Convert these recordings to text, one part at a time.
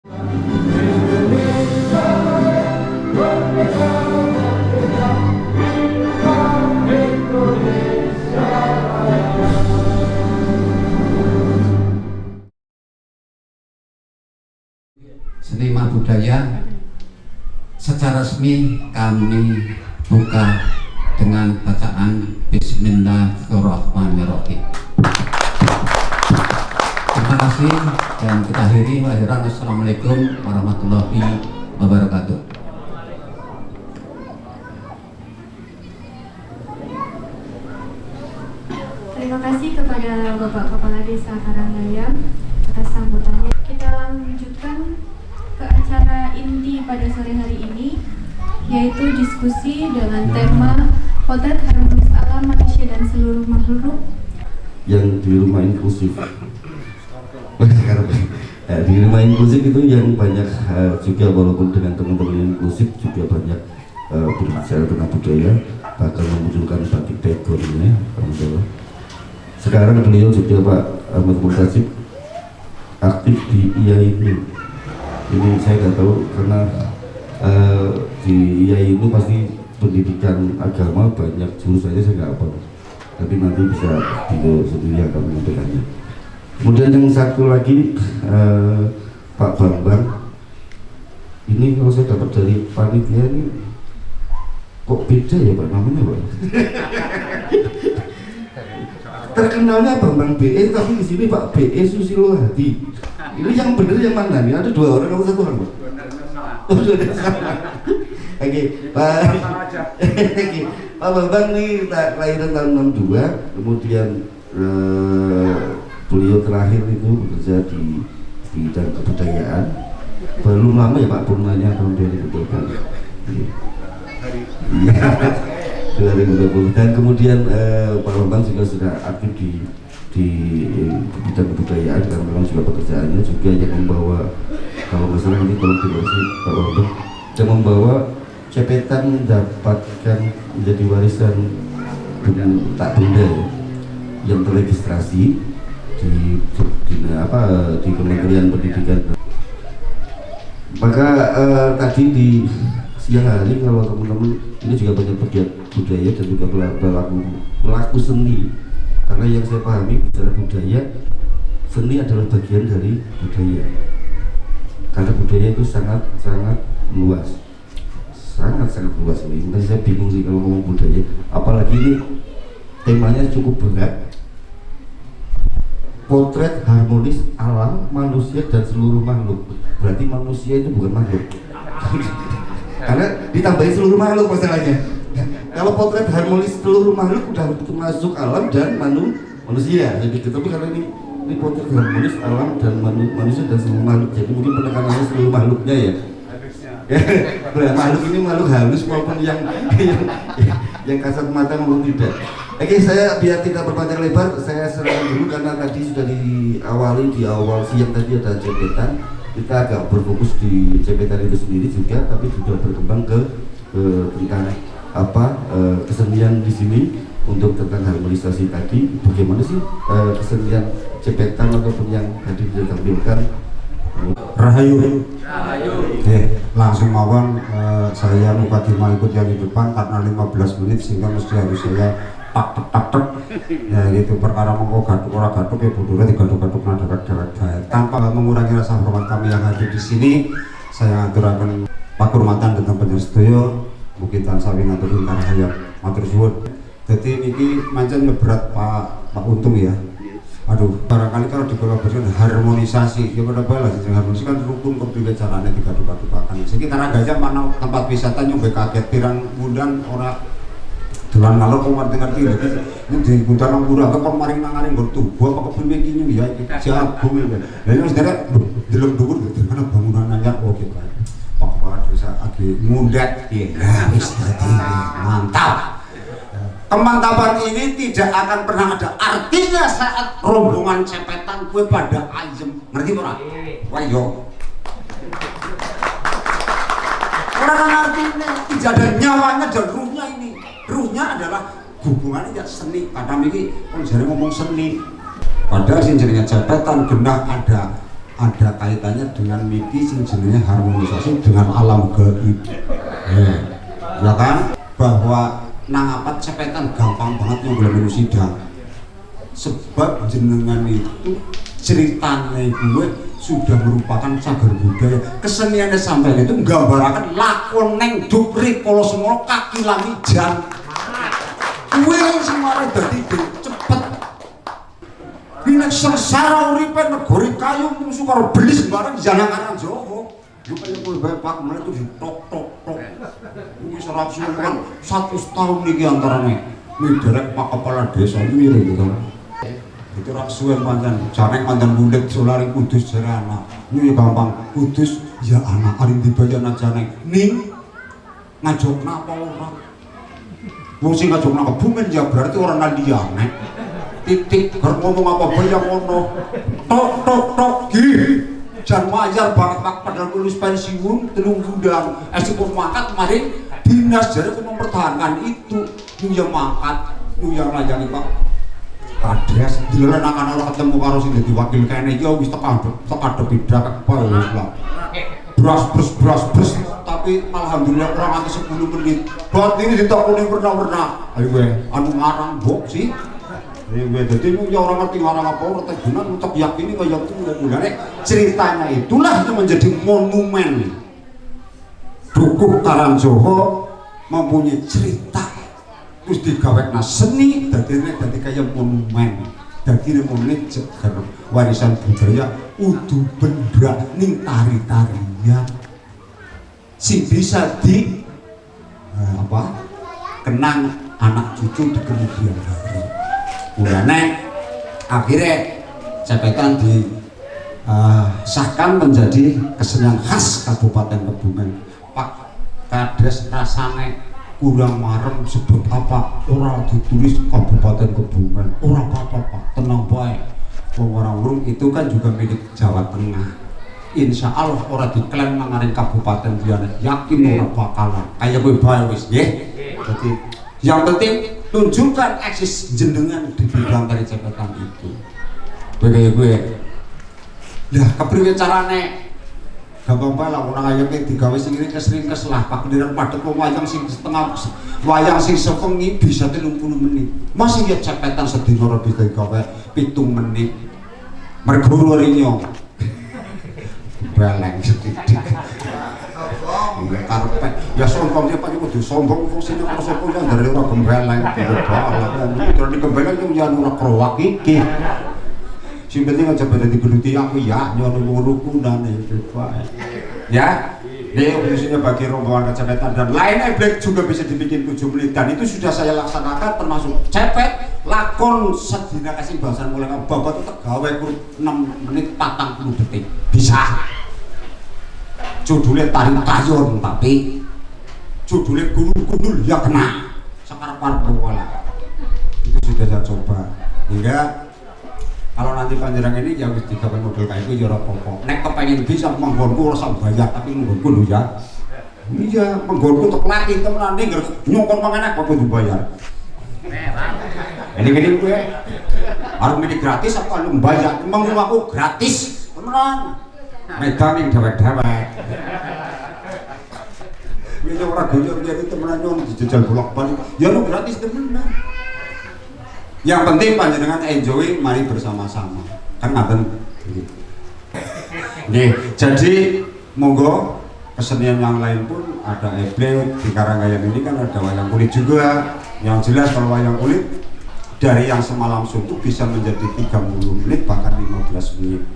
Seniman budaya secara resmi kami buka dengan bacaan Bismillahirrahmanirrahim. Terima kasih dan kita akhiri. Wassalamualaikum warahmatullahi wabarakatuh. Terima kasih kepada Bapak Kepala Desa Karanggayam atas sambutannya. Kita lanjutkan ke acara inti pada sore hari ini, yaitu diskusi dengan tema Potret Harmonis Alam, Manusia dan Seluruh Makhluk yang di rumah inklusif. Di rumah inklusif itu yang banyak juga, walaupun dengan teman-teman inklusif juga banyak berbicara tentang budaya, bahkan memunculkan batik background-nya. Sekarang beliau juga Pak Ahmad Multasib aktif di IAIN. Ini saya nggak tahu karena di IAIN itu pasti pendidikan agama banyak jurusannya, saya nggak apa, tapi nanti bisa beliau sendiri akan menyampaikannya. Kemudian yang satu lagi Pak Bambang, ini kalau saya dapat dari panitia ini kok beda ya Pak namanya Pak? Terkenalnya Bambang BE, tapi di sini Pak BE Susilo Hadi. Ini yang benar yang mana nih? Ada dua orang atau satu orang Pak? Oh, Oke, Pak. Oke, Pak Bambang nih kelahiran tahun 62, kemudian beliau terakhir itu bekerja di bidang kebudayaan. Belum lama ya Pak, purnanya tahun 2020. Iya. 2020. Dan kemudian Pak Bambang juga sudah aktif di bidang kebudayaan karena memang juga pekerjaannya juga yang membawa, kalau nggak salah ini tolong dikoreksi Pak Bambang, yang membawa cepetan mendapatkan menjadi warisan tak benda ya, yang terregistrasi di Kementerian Pendidikan. Maka tadi di siang hari kalau teman-teman ini juga banyak pegiat budaya dan juga pelaku seni, karena yang saya pahami bicara budaya, seni adalah bagian dari budaya, karena budaya itu sangat luas, sangat luas ini. Makanya saya bingung sih kalau ngomong budaya, apalagi ini temanya cukup berat. Potret harmonis alam, manusia dan seluruh makhluk. Berarti manusia itu bukan makhluk. Karena ditambahin seluruh makhluk masalahnya. Kalau potret harmonis seluruh makhluk udah masuk alam dan manusia. Jadi tapi karena ini potret harmonis alam dan manusia dan seluruh makhluk. Jadi mungkin penekanannya seluruh makhluknya ya. Makhluk ini makhluk halus maupun yang kasat mata maupun tidak. Oke, saya biar tidak berpanjang lebar, saya serahkan dulu karena tadi sudah diawali di awal siang tadi ada cepetan. Kita agak berfokus di cepetan itu sendiri juga, tapi juga berkembang ke tentang kesenian di sini untuk tentang harmonisasi tadi. Bagaimana sih kesenian cepetan ataupun yang tadi ditampilkan? Rahayu. Oke, langsung mawon saya mukadimah ikut yang di depan karena 15 menit sehingga mesti harus saya tak ya gitu, perkara mongko gatuk ora gatuk ya bodore digaduk-gaduk nada tanpa mengurangi rasa hormat kami yang hadir di sini. Saya aturaken pakurmatan dhateng panjenengan sedaya, mugi tansah wingaturi karahayam matur suwun. Dadi niki mancen berat Pak Untung ya. Aduh, barangkali kalau dikolaborasikan harmonisasi, ya pada balas harmonisasi kan rukun kepriwe carane digaduk-gadukaken. Iki Karanggayam mana tempat wisata nyombe kaget pirang ngundang ora dolan ngalor kok ngerti-ngerti lho. Nek diundang nang pura kok maring nangane nggon tubuh apa kepriwe iki ya iki jagung iki. Lah iki wis derek deleng dhuwur ana bangunan anyar oke kan. Pak Kepala Desa agi ngundat piye. Lah wis dadi mantap. Kemantapan ini tidak akan pernah ada artinya saat rombongan cepetan kue pada ayem, ngerti ora? Wah yo. Orang artinya tidak ada nyawanya dan ruhnya ini. Ruhnya adalah hubungannya ya seni. Padahal ini kalau jadi ngomong seni, padahal sih jenenge cepetan genah ada ada kaitannya dengan miki sing jenenge harmonisasi dengan alam gaib. Ya kan? Bahwa nang apa cepetan gampang banget nyoblonin sidang. Sebab jenengan itu ceritanya gue sudah merupakan cagar budaya. Keseniannya sampai itu gambarkan lakon neng dukri polo semua kaki lamijan. Gue semua dadi cepet. Ini sengsara uripe negori kayu musuh karo belis bareng jangan Jowo. Yo kaya kowe bae Pak meneh itu ditok tok tok. Wis ora kan 100 tahun iki antarane. Miderek Pak Kepala Desa mirip gitu. Itu rak suwe pancen jarang pancen bulet solari Kudus jare anak. Ini gampang Kudus ya anak ari dibayar ajane ning ngajokna apa ora. Wong sing ngajokna kebumen ya berarti orang liyane. Titik ger ngomong apa bae yang ngono. Tok tok tok gi. Jan wajar banget Pak padahal lulus pensiun telung gudang. Esipun mangkat kemarin dinas jare mempertahankan itu. Yu yang mangkat, yu yang layani Pak. Kades dilelan anak ketemu karo sing dadi wakil kene ya wis tekan bidak apa wis lah. Bras tapi alhamdulillah kurang nganti 10 menit. Bot ini ditokoni pernah. Ayo we anu ngarang mbok sih. Ayo we dadi ya orang ngerti ngarang apa ora tegunan untuk yakini kaya kuwi mulane ceritanya itulah yang menjadi monumen. Dukuh Karangjowo mempunyai cerita terus digawekna seni dadi kaya monumen dadi monumen warisan budaya udu benda ning tari-tarian sing bisa di kenang anak cucu di kemudian hari. Mulane akhirnya cepetan disahkan menjadi kesenian khas Kabupaten Kebumen. Pak Kades rasane kurang marem sebab apa orang ditulis Kabupaten Kebumen orang apa Pak tenang baik orang itu kan juga milik Jawa Tengah insya Allah orang diklaim mengaring Kabupaten Biana yakin orang bakalan kayak gue bae wis nggih. Jadi yang penting tunjukkan eksis jenengan di bidang tari cepetan itu gue lah kepriwe carane gampang bae lah ora kaya digawe sing ngene kesringkes lah Pak Kendiran padet wayang sing setengah wayang sing sewengi bisa 30 menit. Masih ya cepetan sedina ora bisa digawe 7 menit. Mergo rinyo. Beleng sedidik. Enggak karepet. Ya sombong ya Pak kudu sombong fungsine karo sapa ya ndare ora gembeleng. Terus dikembeleng yo ya ora krowak iki. Sing penting aja pada digeluti aku ya nyono nguruku nane ya ini fungsinya bagi rombongan kecepatan dan lain black juga bisa dibikin 7 menit dan itu sudah saya laksanakan termasuk cepet lakon sedina kasih bahasan mulai babat itu tegawe 6 menit 40 detik bisa judulnya tari kayon tapi judulnya gundul ya kena sekarang bola itu sudah saya coba hingga kalau nanti panjenengan ini ya wis digawe model kayak itu ya ora apa-apa. Nek kepengin bisa menggonku ora usah bayar tapi menggonku lho ya. Iya, menggonku untuk latih temenan ning nyongkon mangan apa kudu bayar. Ini gue harus milih gratis apa lu bayar? Emang aku gratis temenan. Medan yang dewek-dewek. Ini orang gonyor jadi temenan nyon dijajal bolak-balik. Ya lu gratis temenan. Yang penting panjenengan enjoy mari bersama-sama kan ngaten nggih. Jadi monggo kesenian yang lain pun ada eblek di Karangayam ini kan ada wayang kulit juga. Yang jelas kalau wayang kulit dari yang semalam suntuk bisa menjadi 30 menit bahkan 15 menit.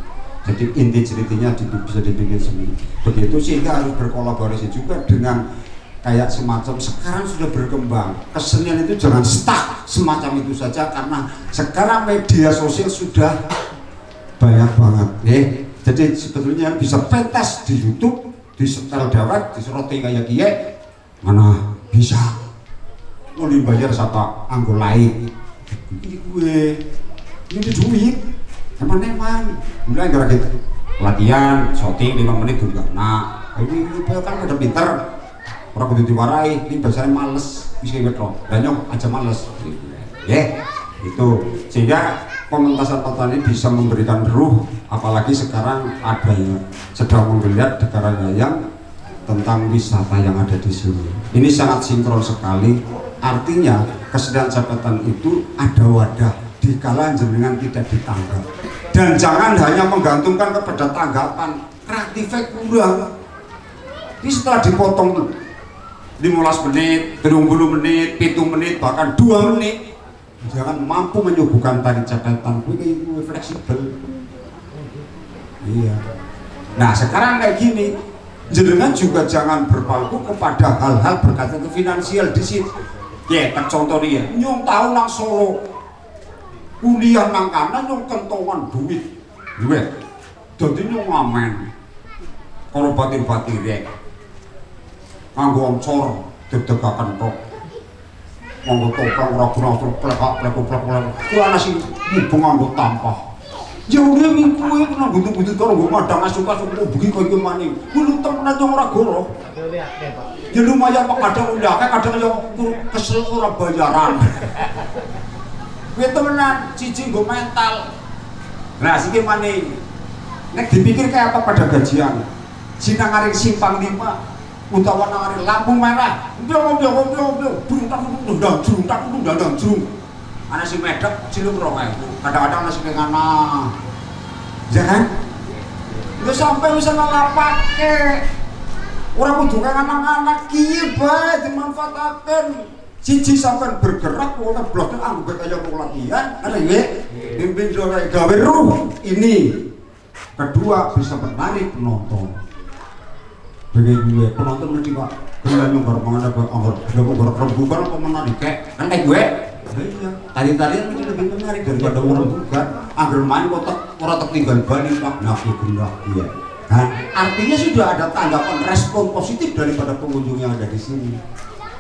Jadi inti ceritanya bisa dibikin sendiri begitu sehingga harus berkolaborasi juga dengan kayak semacam sekarang sudah berkembang kesenian itu jangan stuck semacam itu saja karena sekarang media sosial sudah banyak banget jadi sebetulnya bisa pentas di YouTube di setel dewek di seroti kayak kie mana bisa mau dibayar siapa anggo lain ini duit teman-teman mulai gara-gara latihan shooting 5 menit juga nah ini kan udah pinter orang kudu diwarai, ini biasanya males bisa wetro, dan nyok aja males ya, itu sehingga pementasan Patani bisa memberikan ruh, apalagi sekarang ada yang sedang menggeliat di Karanggayam tentang wisata yang ada di sini. Ini sangat sinkron sekali. Artinya kesenian Cepetan itu ada wadah dikala jenengan tidak ditanggap. Dan jangan hanya menggantungkan kepada tanggapan, kreatifnya kurang. Ini setelah dipotong 15 menit, 30 menit, 7 menit, bahkan 2 menit, jangan mampu menyuguhkan tari Cepetan. Itu fleksibel. Iya. Nah sekarang kayak gini, jenengan juga jangan berpaku kepada hal-hal berkaitan finansial di situ. Ya, contoh dia, nyong tahu nang Solo, kuliah nang kana nyong kentongan duit, jadi nyong ngamen, kalau batir-batir ya, nganggo oncor, deg-degakan kok, nganggo topeng, ragu-ragu, plek-plek, itu anak sih mubeng nganggo tampah. Ya udah minggu itu nang butuh-butuh kalau gue madang suka-suka begini kau gimana? Gue lu temenan yang orang goro. Ya lumayan pak kadang udah kayak kadang yang kesel orang bayaran. Gue temenan cici gue mental. Nah sih gimana? Nek dipikir kayak apa pada gajian? Sina ngaring simpang 5, utawa ngaring lampu merah. Biong, durung. Anak si medek ciluk rokai itu kadang-kadang anak si ngana ya kan itu sampai bisa ngelapake orang kudu kan anak-anak kiye bae dimanfaatkan siji sampai bergerak orang bloknya anggap kayak mau latihan ada ya pimpin dorai gawe ruh ini kedua bisa menarik penonton begitu penonton mesti kok kalian yang bermanfaat berbukan apa menarik kan kayak gue iya, tari-tarian itu lebih menarik daripada orang bukan. Agar main orang tinggal balik pak nabi gendak iya. Kan artinya sudah ada tanggapan respon positif daripada pengunjung yang ada di sini.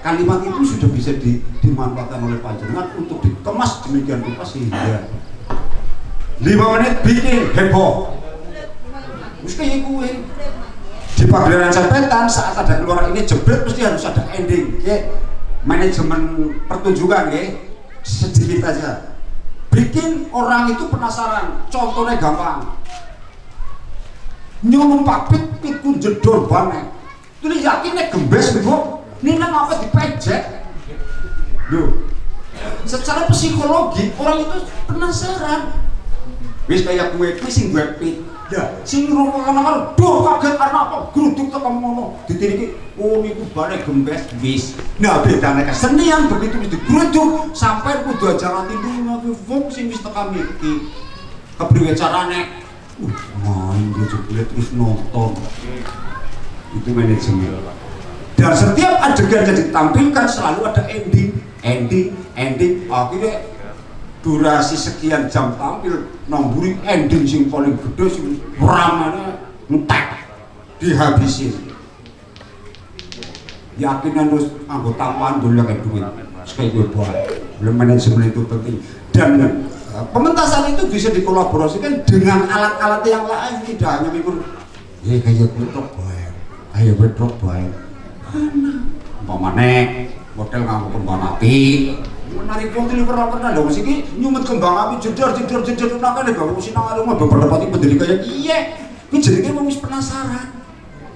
Kalimat itu sudah bisa dimanfaatkan oleh panjenengan untuk dikemas demikian rupa sehingga 5 menit bikin heboh. Terus kayak gue di pagelaran Cepetan saat ada keluar ini jebret mesti harus ada ending. Ya, manajemen pertunjukan ya. Sedikit aja bikin orang itu penasaran. Contohnya gampang, nyolong papit pitku jedor banget itu yakinnya gembes ibu ini apa dipejek loh. Secara psikologi orang itu penasaran wis kayak gue sing gue pit ya sing rumah doh kaget karena apa geruduk tekan ngono ditiriki oh niku balik gembes wis. Nah bedane kesenian begitu wis digeruduk sampai kudu acara tindu ngaku wong sing wis tekan iki kepriwe carane main jebule terus nonton itu manajemen. Dan setiap adegan yang ditampilkan selalu ada ending akhirnya durasi sekian jam tampil nomburi ending sing paling gede sing ramane entek dihabisin. Yakin harus anggota pandul yang kayak duit sekali buat belum manajemen itu penting. Dan pementasan itu bisa dikolaborasikan dengan alat-alat yang lain, tidak hanya mikir kayak betrok bae umpamane model nganggo kembang api menarik wong telu pernah lho mesti iki nyumet kembang api jedor nakane gawe sinang rumah beberapa tipe dari kayak iya iki jenenge wong wis penasaran.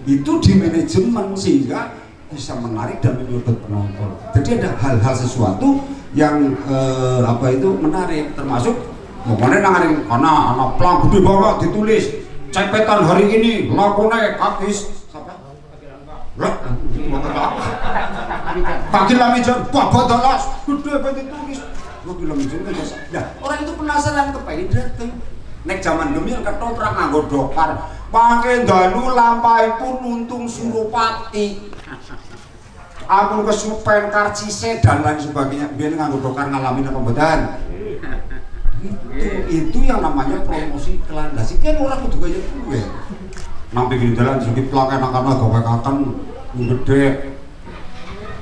Itu di manajemen sehingga bisa menarik dan menyulut penonton. Jadi ada hal-hal sesuatu yang menarik, termasuk ngomongnya nangarin karena anak pelang gede banget ditulis Cepetan hari ini lakone kakis kaki lamijan babat dalas gede banget ditulis kaki lamijan kan biasa. Nah orang itu penasaran kepengen dateng nek zaman gemil ketoprak nganggo dokar pakai dalu lampai pun untung Suropati aku kesupen karcise dan lain sebagainya biar nganggo dokar ngalamin apa bedan itu yang namanya promosi iklan. Lah sih kan orang kudu kaya gue nampi di jalan sedikit pelanggan karena gawe kakan gede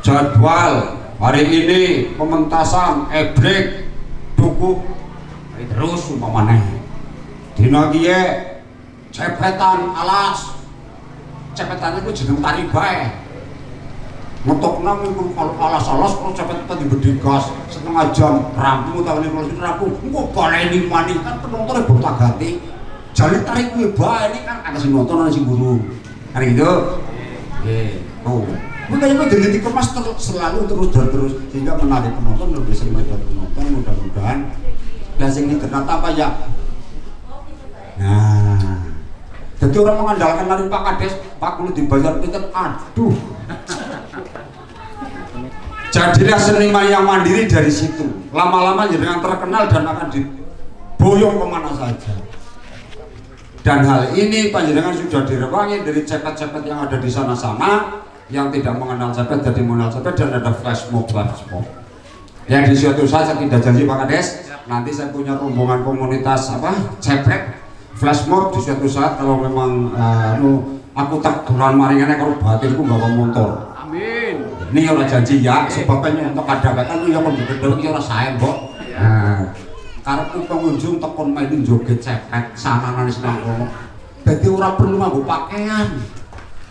jadwal hari ini pementasan ebrek tuku terus umpamane dina kiye Cepetan alas Cepetan itu jeneng tari bae ngetokna kalau alas-alas kalau cepet-cepet dibedi gas setengah jam rampung utawa 15 menit rampung engko baleni maning kan penontonnya botak-ganti jane tarik kuwi bae ini kan ana sing nonton ana sing guru kan gitu nggih tuh makanya jadi dikemas selalu terus sehingga menarik penonton lebih sering menarik penonton mudah-mudahan dan sing ternyata apa ya nah jadi orang mengandalkan dari Pak Kades Pak Kulit dibayar pinter aduh jadilah seniman yang mandiri dari situ lama-lama jadi yang terkenal dan akan diboyong kemana saja dan hal ini panjenengan sudah direwangi dari cepet-cepet yang ada di sana-sana yang tidak mengenal cepet jadi mengenal cepet dan ada flash mob yang di suatu saat saya tidak janji Pak Kades nanti saya punya rombongan komunitas apa cepet flash mob di suatu saat kalau memang aku tak dolan maringannya kalau batinku bawa motor amin ini orang janji ya sebabnya untuk kadang-kadang itu yang membedel itu orang saya mbok karena pengunjung tekon mainin joget cepet sana nanti sedang ngomong jadi orang perlu nganggo pakaian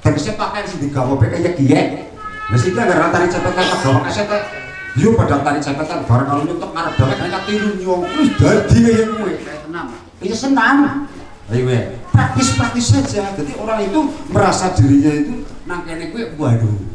tapi saya pakaian sih digawa kayak giek mesti kita gara tari cepetan kegawa kasetnya yuk pada tari cepetan bareng kalau nyetok ngarep dawek mereka tiru nyong terus dadi kayak gue senam iya senam ayo praktis saja jadi orang itu merasa dirinya itu nangkene gue waduh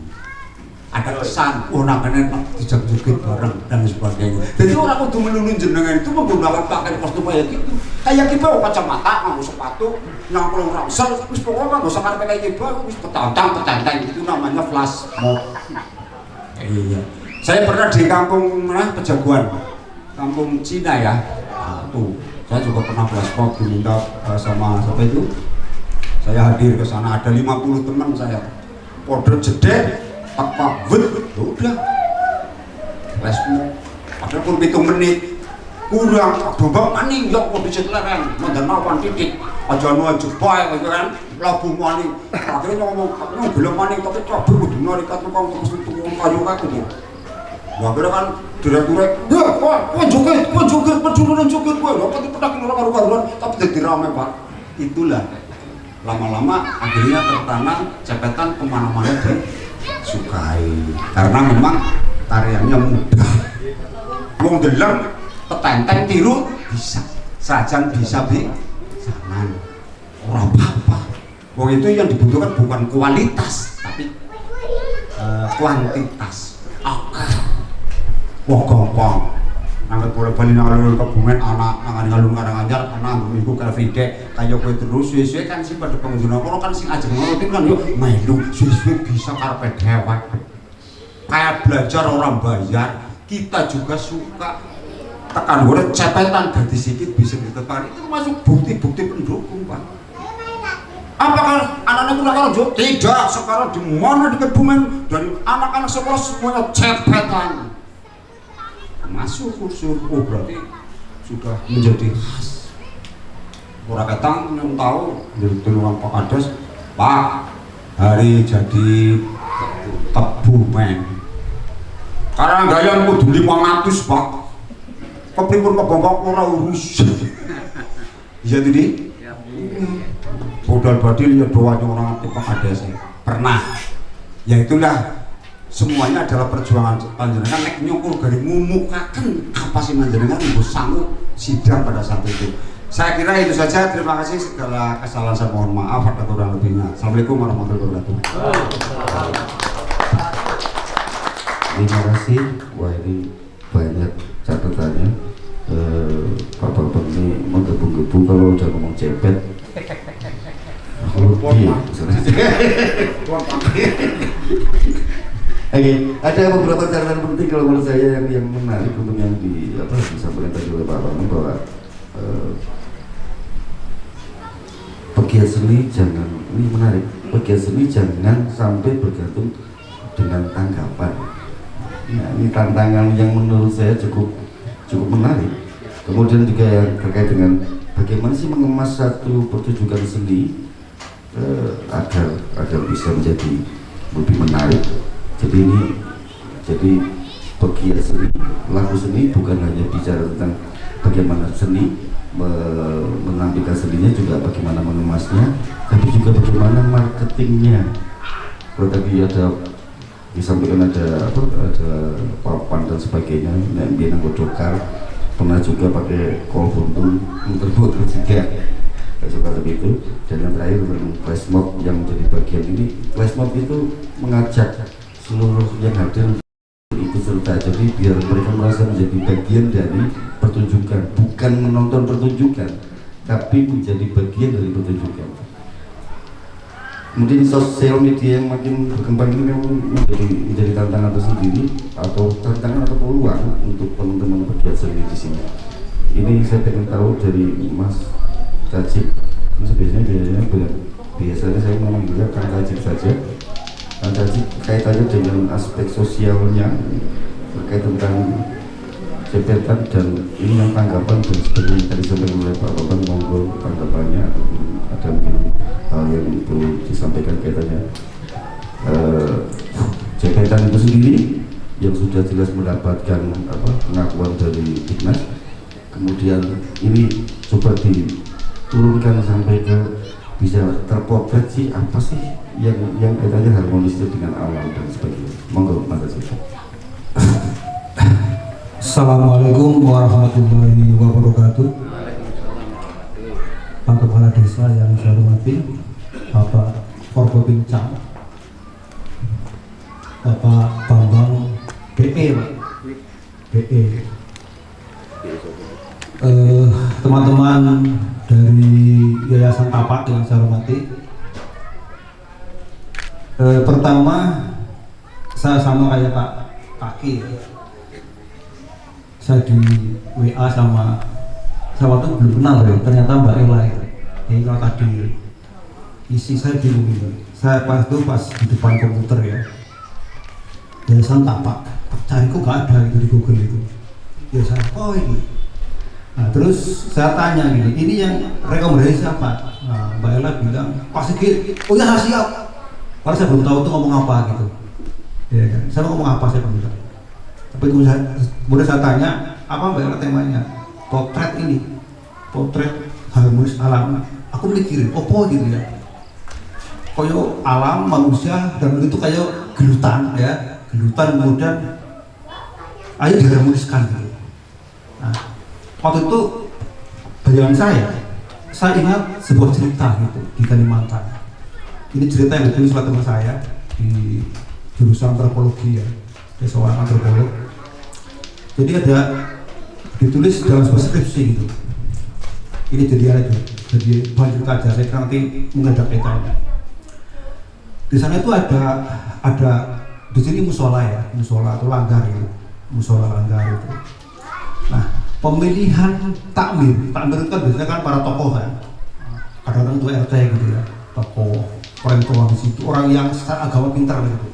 ada kesan, nangkene dijak joget bareng dan sebagainya jadi orang kudu melulu jenengan itu menggunakan pakaian kostum kayak gitu kayak kita kacamata, nganggo sepatu nyangklung ransel, terus pokoknya nggak usah karena kayak gitu terus petantang itu namanya flash mob iya saya pernah di kampung Pejaguan kampung Cina ya tuh saya juga pernah flash mob diminta sama siapa itu saya hadir ke sana ada 50 teman saya order jedek tak udah flash mob padahal pun 7 menit kurang dobak maning yok mau bisa lereng mendenawan titik aja nuju bae kan labu maning akhirnya ngomong belum maning tapi coba kudu narikat tukang terus tukang kayu kaku dia akhirnya kan direk-direk ya kok joget gue dapat dipedakin orang karu-karuan tapi jadi rame Pak itulah lama-lama akhirnya tertanam cepetan kemana-mana disukai karena memang tariannya mudah wong deleng petenteng tiru bisa sajan bisa jangan orang apa wong itu yang dibutuhkan bukan kualitas tapi kuantitas oke wah gampang nangkat boleh balik ngalun kebungan anak ngalun karang-anyar anak minggu ke everyday kayak gue terus suwe-suwe kan sih pada pengunjung aku kan sing ajeng ngelutin kan yuk melu suwe-suwe bisa karpet hewan kayak belajar orang bayar kita juga suka tekan gue cepetan ganti sedikit bisa ditekan itu masuk bukti-bukti pendukung Pak apakah anak-anak kurang kalau jauh? Tidak, sekarang di mana di Kebumen dari anak-anak sekolah semuanya cepetan masuk kursus, oh berarti sudah menjadi khas orang ketang yang tahu dari tulungan Pak Kades Pak hari jadi Kebumen karena gaya kudu 500 Pak kepripun kebongkok ora urus iya tadi modal badil ya doanya orang Pak Kades pernah ya itulah semuanya adalah perjuangan panjenengan nek nyukur dari ngumukaken apa sih panjenengan ibu sanggup sidang pada saat itu saya kira itu saja terima kasih segala kesalahan saya mohon maaf ada kurang lebihnya assalamualaikum warahmatullahi wabarakatuh terima kasih wah ini banyak catatannya Bapak ini menggebu-gebu kalau udah ngomong cepet Oke, ada beberapa catatan penting kalau menurut saya yang menarik untuk yang disampaikan tadi oleh Pak Bambang bahwa pegiat seni jangan ini menarik pegiat seni jangan sampai bergantung dengan tanggapan. Nah, ini tantangan yang menurut saya cukup menarik. Kemudian juga yang terkait dengan bagaimana sih mengemas satu pertunjukan seni agar bisa menjadi lebih menarik. Jadi pegiat seni, laku seni bukan hanya bicara tentang bagaimana seni menampilkan seninya, juga bagaimana mengemasnya, tapi juga bagaimana marketingnya. Kalau tadi ada disampaikan ada papan dan sebagainya, biar godokar, pernah juga pakai kol buntung muter-muter juga seperti itu. Dan yang terakhir tentang flash mob yang menjadi bagian ini, flash mob itu mengajak seluruh yang hadir ikut serta, jadi biar mereka merasa menjadi bagian dari pertunjukan, bukan menonton pertunjukan tapi menjadi bagian dari pertunjukan. Kemudian sosial media yang makin berkembang ini memang menjadi tantangan tersendiri, atau tantangan atau peluang untuk teman-teman pegiat seni di sini. Ini saya ingin tahu dari Mas Cacip. Biasanya saya memanggilnya Kang Cacip saja. Kang Cacip kaitannya dengan aspek sosialnya, terkait tentang jepetan dan ini yang tanggapan dan sebagainya tadi disampaikan oleh Pak Bambang, monggo tanggapannya ataupun ada mungkin hal yang perlu disampaikan kaitannya jepetan itu sendiri yang sudah jelas mendapatkan pengakuan dari Dignas. Kemudian ini coba diturunkan sampai ke bisa terpotret sih apa sih yang kaitannya harmonis dengan alam dan sebagainya. Monggo Mas Cacip. Assalamualaikum warahmatullahi wabarakatuh. Pak Kepala Desa yang saya hormati, Bapak Forkopincang, Bapak Bambang BE, BE, teman-teman dari Yayasan Tapak yang saya hormati. Pertama, saya sama kayak Pak Kaki. Saya di WA sama saya waktu belum kenal ya, ternyata Mbak Ella itu. Jadi kalau tadi isi saya bingung gitu. Saya pas di depan komputer ya, Yayasan Tapak, cari kok gak ada itu di Google itu. Ya saya, oh ini. Nah terus saya tanya gini, ini yang rekomendasi siapa? Nah, Mbak Ella bilang, Pak Sigit, oh ya siap. Karena saya belum tahu tuh ngomong apa gitu. Ya kan, saya mau ngomong apa saya belum tahu. Tapi kemudian saya tanya, apa Mbak Ella temanya? Potret ini, potret harmonis alam. Aku mikirin, opo gitu ya. Koyo alam manusia dan itu kayak gelutan ya, gelutan kemudian ayo diharmoniskan gitu. Nah, waktu itu bayangan saya ingat sebuah cerita gitu di Kalimantan. Ini cerita yang ditulis oleh teman saya di jurusan antropologi ya, dia seorang antropolog. Jadi ada ditulis dalam sebuah skripsi gitu. Ini jadi banyak aja. Saya nanti mungkin ada kaitannya. Di sana itu ada di sini musola ya, musola atau langgar itu, musola langgar itu. Nah, pemilihan takmir itu kan biasanya kan para tokoh kan, kadang-kadang itu RT gitu ya, tokoh orang tua di situ, orang yang secara agama pintar gitu.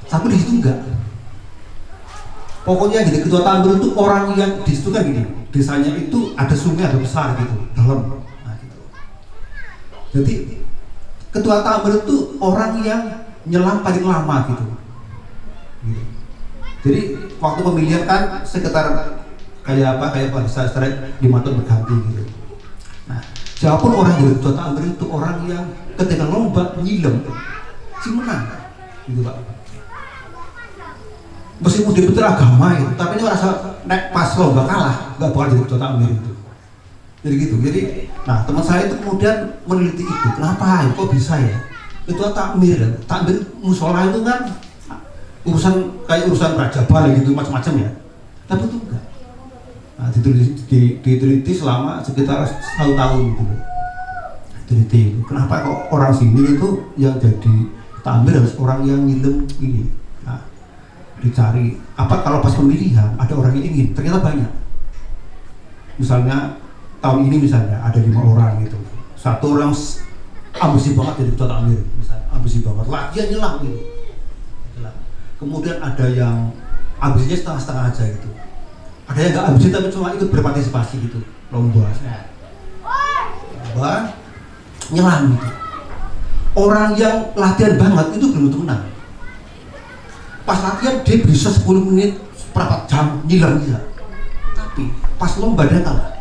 Tapi di situ enggak. Pokoknya jadi ketua takmir itu orang yang di situ kan gini, desanya itu ada sungai ada besar gitu, dalam. Nah, gitu. Jadi ketua takmir itu orang yang nyelam paling lama gitu. Jadi waktu pemilihan kan sekitar kayak pada secara 5 tahun berganti gitu. Nah, siapapun orang jadi ketua takmir itu orang yang ketika lomba nyilem si menang, gitu Pak. Meskipun dia betul agama itu, tapi ini rasa naik pas lomba kalah, nggak bakal jadi ketua takmir itu. Jadi gitu. Jadi, nah teman saya itu kemudian meneliti itu, kenapa? Kok bisa ya? Ketua takmir musola itu kan urusan Raja Bali gitu macam-macam ya. Tapi itu enggak. Nah, diteliti selama sekitar 1 tahun gitu. Diteliti. Kenapa kok orang sini itu yang jadi takmir harus orang yang ngilem ini? Nah, dicari apa kalau pas pemilihan ada orang yang ingin, ternyata banyak. Misalnya tahun ini misalnya ada 5 orang gitu. 1 orang ambisi banget jadi ketua takmir, misalnya ambisi banget, latihan nyelam gitu. Kemudian ada yang ambisinya setengah-setengah aja gitu. Ada yang nggak ambisi tapi cuma ikut berpartisipasi gitu, lomba nyelam gitu. Orang yang latihan banget itu belum tentu menang. Pas latihan dia bisa 10 menit, seperempat jam nyelam bisa. Tapi pas lomba dia kalah.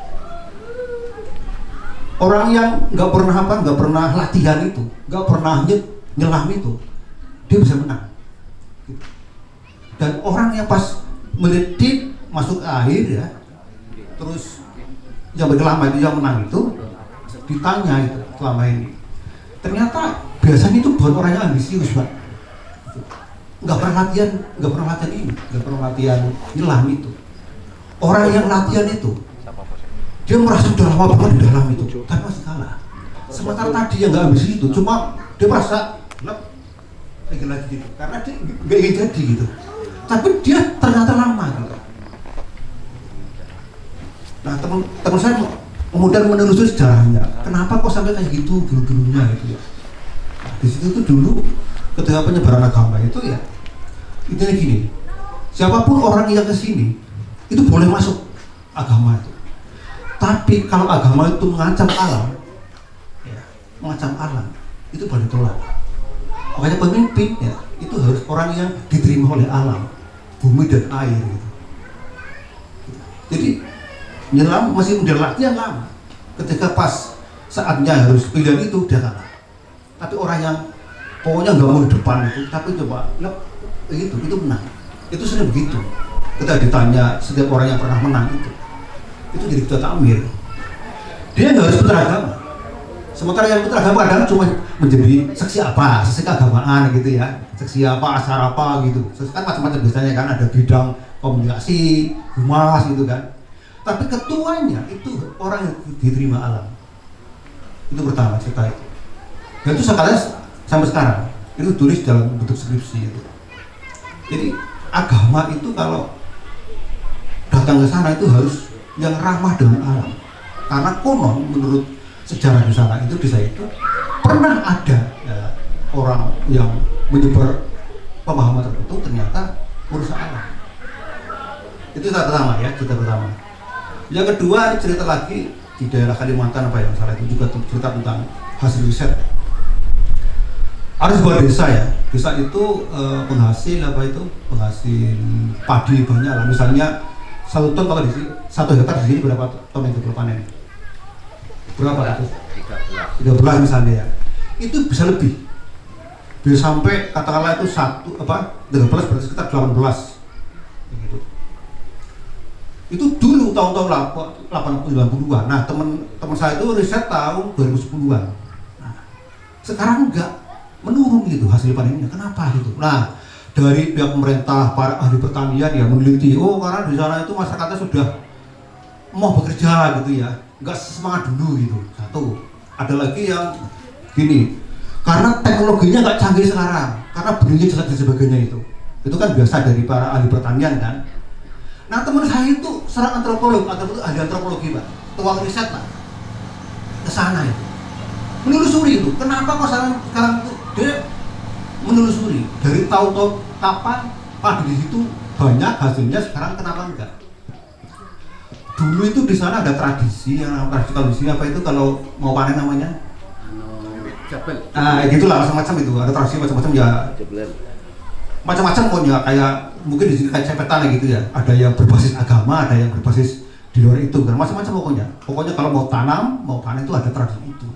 Orang yang nggak pernah latihan itu, nggak pernah nyelam itu, dia bisa menang. Dan orang yang pas melihat masuk air ya, terus yang berkelama itu yang menang itu ditanya itu selama ini. Ternyata biasanya itu buat orang yang ambisius, Pak. Nggak pernah latihan ini, nggak pernah latihan nyelam itu. Orang yang latihan itu, dia merasa udah lama banget di dalam itu, tapi masih kalah. Sementara tadi yang nggak ambisius itu, cuma dia merasa lagi gitu, karena dia nggak ingin jadi gitu. Tapi dia ternyata lama gitu. Nah teman saya kemudian menelusuri sejarahnya, kenapa kok sampai kayak gitu dulu-dulunya gitu ya. Nah, di situ tuh dulu ketika penyebaran agama itu ya, intinya gini, siapapun orang yang kesini itu boleh masuk agama itu. Tapi kalau agama itu mengancam alam, ya, mengancam alam, itu boleh ditolak. Makanya pemimpin ya, itu harus orang yang diterima oleh alam, bumi dan air gitu. Jadi menyelam masih udah latihan lama. Ketika pas saatnya harus pilihan itu dia kalah. Tapi orang yang pokoknya nggak mau di depan itu, tapi coba itu menang. Itu sering begitu. Kita ditanya setiap orang yang pernah menang itu jadi ketua takmir. Dia nggak harus beragama. Sementara yang beragama kadang cuma menjadi seksi apa, seksi keagamaan gitu ya, seksi apa, acara apa gitu. Kan macam-macam biasanya kan, ada bidang komunikasi, humas gitu kan. Tapi ketuanya itu orang yang diterima alam. Itu pertama cerita itu. Dan itu sekalian sampai sekarang itu tulis dalam bentuk skripsi itu. Jadi agama itu kalau datang ke sana itu harus yang ramah dengan alam. Karena konon menurut sejarah di sana itu desa itu pernah ada ya, orang yang menyebar pemahaman tertentu ternyata merusak alam. Itu cerita pertama ya, cerita pertama. Yang kedua cerita lagi di daerah Kalimantan apa yang salah itu juga cerita tentang hasil riset. Ada sebuah desa ya, desa itu penghasil apa itu, penghasil padi banyak lah. Misalnya 1 ton kalau di sini, 1 hektar di sini berapa ton yang dipanen? Berapa? 13 misalnya ya. Itu bisa lebih. Bisa sampai katakanlah itu 13 berarti sekitar 18. Gitu. Itu dulu tahun-tahun 80-90-an. Nah, teman saya itu riset tahun 2010-an. Nah, sekarang enggak menurun gitu hasil panennya. Kenapa gitu? Nah, dari pihak pemerintah, para ahli pertanian ya meneliti, karena di sana itu masyarakatnya sudah mau bekerja gitu ya, nggak semangat dulu gitu. Satu, ada lagi yang gini, karena teknologinya nggak canggih sekarang, karena benihnya jelek dan sebagainya itu kan biasa dari para ahli pertanian kan. Nah teman saya itu seorang antropolog, ahli antropologi Pak, tukang riset Pak, ke sana itu, menelusuri itu, kenapa kok sekarang itu dia menelusuri dari tahun-tahun kapan padi di situ banyak hasilnya, sekarang kenapa enggak? Dulu itu di sana ada tradisi apa itu kalau mau panen namanya? Nah, gitulah macam-macam itu, ada tradisi macam-macam ya. Macam-macam pokoknya kayak mungkin di sini kayak cepetan gitu ya. Ada yang berbasis agama, ada yang berbasis di luar itu kan. Macam-macam pokoknya. Pokoknya kalau mau tanam, mau panen itu ada tradisi itu.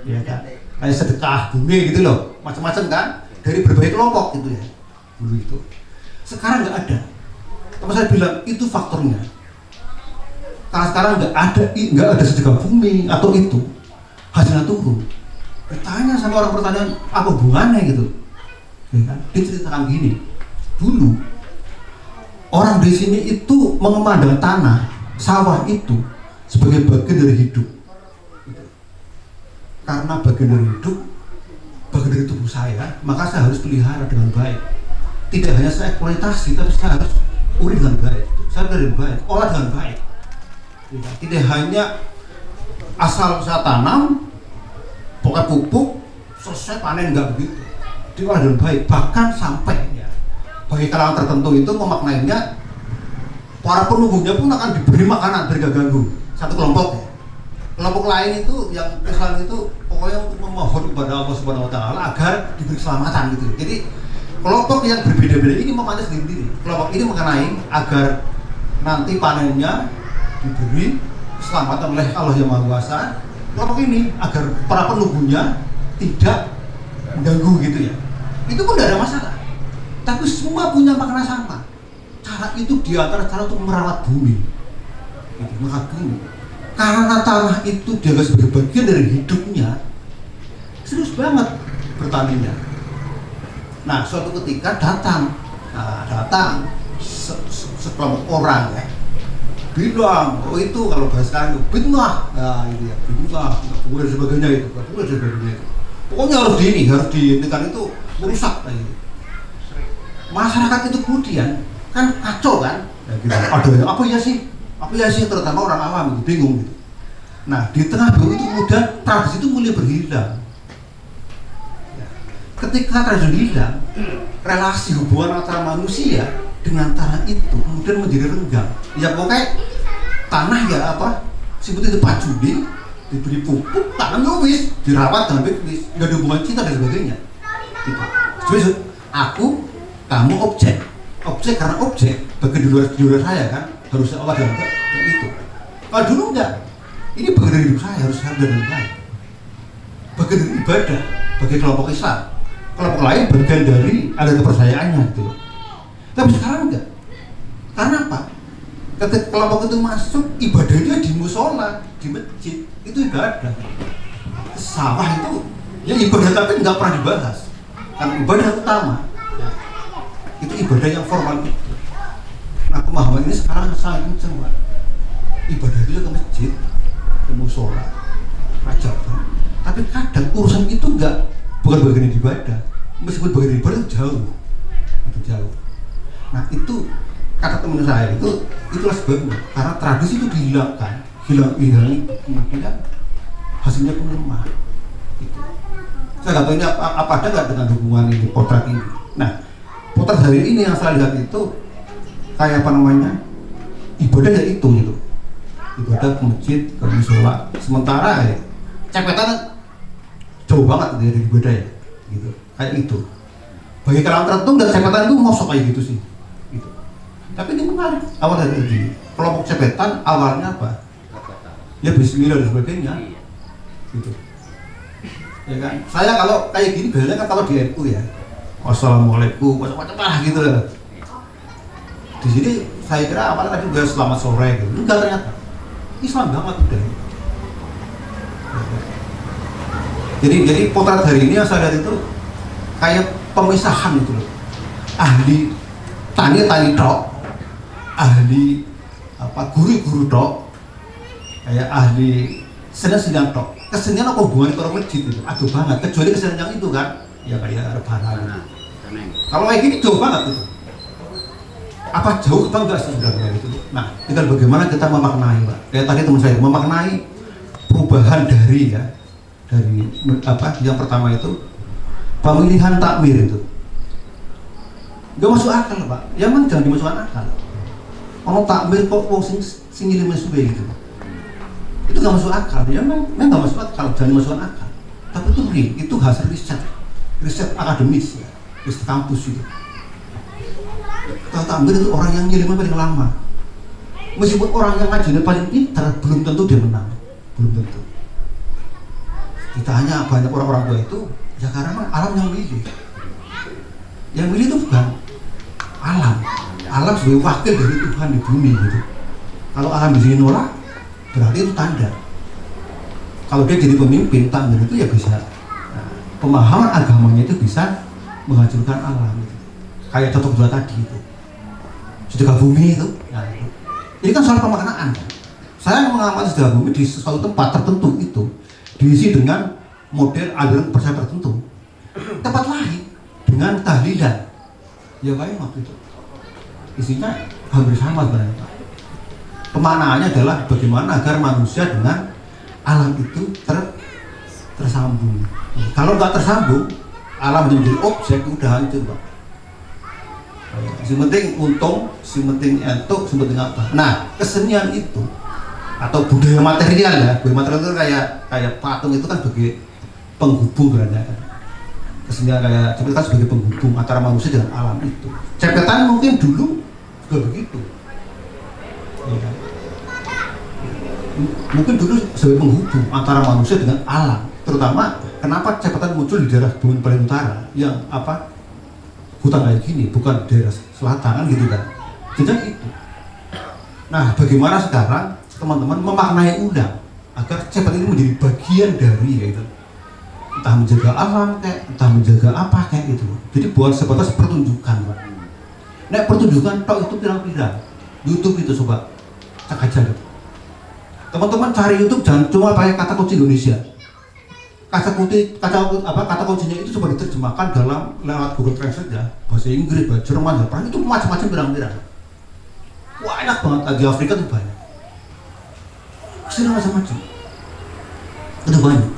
Ya kan? Kayak sedekah bumi gitu loh. Macam-macam kan dari berbagai kelompok gitu ya. Dulu itu. Sekarang nggak ada. Teman saya bilang itu faktornya. Karena sekarang nggak ada sedekah bumi atau itu hasilnya turun. Bertanya sama orang pertanian apa hubungannya gitu. Ya kan? Dia ceritakan gini, dulu orang di sini itu memandang tanah, sawah itu sebagai bagian dari hidup. Karena bagian dari hidup, bagian dari tubuh saya, maka saya harus pelihara dengan baik. Tidak hanya saya eksploitasi, tapi saya harus urus dengan baik. Saya dengan baik, olah dengan baik. Tidak hanya asal saya tanam, pokoknya pupuk, selesai panen, enggak begitu. Diolah dengan baik, bahkan sampai ya, bagi kalangan tertentu itu memaknainya para penunggunya pun akan diberi makanan biar gak ganggu. Satu kelompok ya. Kelompok lain itu yang Islam itu pokoknya untuk memohon kepada Allah Subhanahu Wa Taala agar diberi keselamatan gitu. Jadi kelompok yang berbeda-beda ini memanai sendiri. Kelompok ini mengenai agar nanti panennya diberi keselamatan oleh Allah Yang Maha Kuasa. Kelompok ini agar para penunggunya tidak mengganggu gitu ya. Itu pun tidak ada masalah. tapi semua punya makna sama. Cara itu di antara cara untuk merawat bumi, merawat bumi. Karena tanah itu dianggap sebagai bagian dari hidupnya, serius banget bertaninya. Nah, suatu ketika datang sekelompok orang ya, bilang, oh itu kalau bahasa sekarang bid'ah, nah itu ya bid'ah, dan sebagainya itu, pokoknya harus dihentikan itu merusak kayak gitu. Masyarakat itu kemudian kan kacau kan, ya, gitu. Ada apa ya sih, terutama orang awam itu bingung gitu. Nah di tengah bingung itu kemudian tradisi itu mulai berhilang. Ya. Ketika tradisi hilang, relasi hubungan antara manusia dengan tanah itu kemudian menjadi renggang. Ya pokoknya tanah ya apa, seperti itu paculi, diberi pupuk, tanah wis dirawat dengan baik, nggak ada hubungan cinta dan sebagainya. Gitu. Jadi aku, kamu objek karena objek bagi di luar saya kan harusnya Allah dan itu. Kalau dulu enggak, ini bagian dari hidup saya harus harga dan baik. Bagian dari ibadah bagi kelompok Islam, kelompok lain bagian dari ada kepercayaannya gitu. Tapi sekarang enggak. Karena apa? Ketika kelompok itu masuk, ibadahnya di musola, di masjid, itu ibadah. Sawah itu ya ibadah tapi nggak pernah dibahas. Karena ibadah utama. Itu ibadah yang formal itu. Nah pemahaman ini sekarang sangat kenceng, Pak. Ibadah itu ke masjid, ke musola, rajab. Tapi kadang urusan itu bukan bagian dari ibadah. Meskipun bagian dari ibadah itu jauh. Nah itu kata teman saya itulah sebabnya. Karena tradisi itu dihilangkan, kemudian hasilnya pun lemah. Gitu. Saya nggak tahu ini apa ada nggak dengan hubungan ini potret ini. Nah potret hari ini yang saya lihat itu kayak apa namanya, ibadah ya itu gitu, ibadah ke masjid, ke musola. Sementara ya cepetan jauh banget dari ibadah ya, gitu. Kayak itu. Bagi kalangan tertentu dan cepetan itu mosok kayak gitu sih. Gitu. Tapi ini menarik. Awal dari kelompok cepetan awalnya apa? Ya bismillah dan sebagainya. Gitu. Ya kan? Saya kalau kayak gini biasanya kan kalau di NU ya, wassalamualaikum, macam-macam gitu lah. Di sini saya kira awalnya tadi udah selamat sore gitu. Enggak, ternyata Islam banget udah. Jadi potret hari ini yang saya lihat itu kayak pemisahan itu loh. Ahli tani tok, ahli guru tok, kayak ahli senian tok. Kesenian apa hubungannya ke orang masjid itu? Aduh banget, kecuali kesenian yang itu kan, ya kayak rebana. Kalau kayak gini jauh banget itu. Apa jauh apa enggak sih sebenarnya itu? Nah, tinggal bagaimana kita memaknai, Pak. Kayak tadi teman saya memaknai perubahan dari yang pertama itu pemilihan takmir itu. Enggak masuk akal, Pak. Ya memang jangan dimasukkan akal. Kalau takmir kok wong sing ngiling suwe gitu. Itu nggak masuk akal, ya memang nggak masuk akal, jangan dimasukkan akal. Tapi itu real, itu hasil riset akademis ya, riset kampus itu. Kalau takmir itu orang yang ngirimnya paling lama. Meskipun orang yang ngajinya paling pintar, belum tentu dia menang, belum tentu. Ditanya banyak orang-orang tua itu, ya karena memang alam yang milih. Yang milih itu bukan alam sebagai wakil dari Tuhan di bumi gitu. Kalau alam di sini nolak, berarti itu tanda. Kalau dia jadi pemimpin, takmir itu ya bisa, pemahaman agamanya itu bisa menghancurkan alam gitu. Kayak contoh dua tadi itu sedekah bumi itu, nah, ini kan soal pemaknaan kan? Saya mengamati sedekah bumi di suatu tempat tertentu itu diisi dengan model aliran kepercayaan tertentu. Tempat lain dengan tahlilan, ya kayak waktu itu isinya hampir sama sebenarnya. Pemaknaannya adalah bagaimana agar manusia dengan alam itu tersambung. Kalau nggak tersambung, alam menjadi objek udah hancur, Pak. Si penting untung, si penting entuk, si penting apa. Nah, kesenian itu atau budaya material ya, budaya material itu kayak patung itu kan sebagai penghubung berarti kan. Kesenian kayak cepetan sebagai penghubung antara manusia dengan alam itu. Cepetan mungkin dulu juga begitu. Ya kan? Mungkin dulu sebagai penghubung antara manusia dengan alam. Terutama kenapa cepetan muncul di daerah bumi paling utara yang hutan kayak gini, bukan daerah selatan kan gitu kan. Jadi itu. Nah, bagaimana sekarang teman-teman memaknai ulang agar CPT ini menjadi bagian dari gitu. Entah menjaga alam kayak, entah menjaga apa kayak gitu. Jadi bukan sebatas pertunjukan, Pak. Nek pertunjukan tok itu pirang-pirang. YouTube itu coba cek aja gitu. Teman-teman cari YouTube jangan cuma pakai kata kunci Indonesia. Kata kuncinya itu coba diterjemahkan dalam lewat Google Translate ya, bahasa Inggris, bahasa Jerman, Jepang itu macam-macam pirang-pirang. Wah, enak banget, di Afrika tuh banyak. Kesini macam-macam. Itu banyak.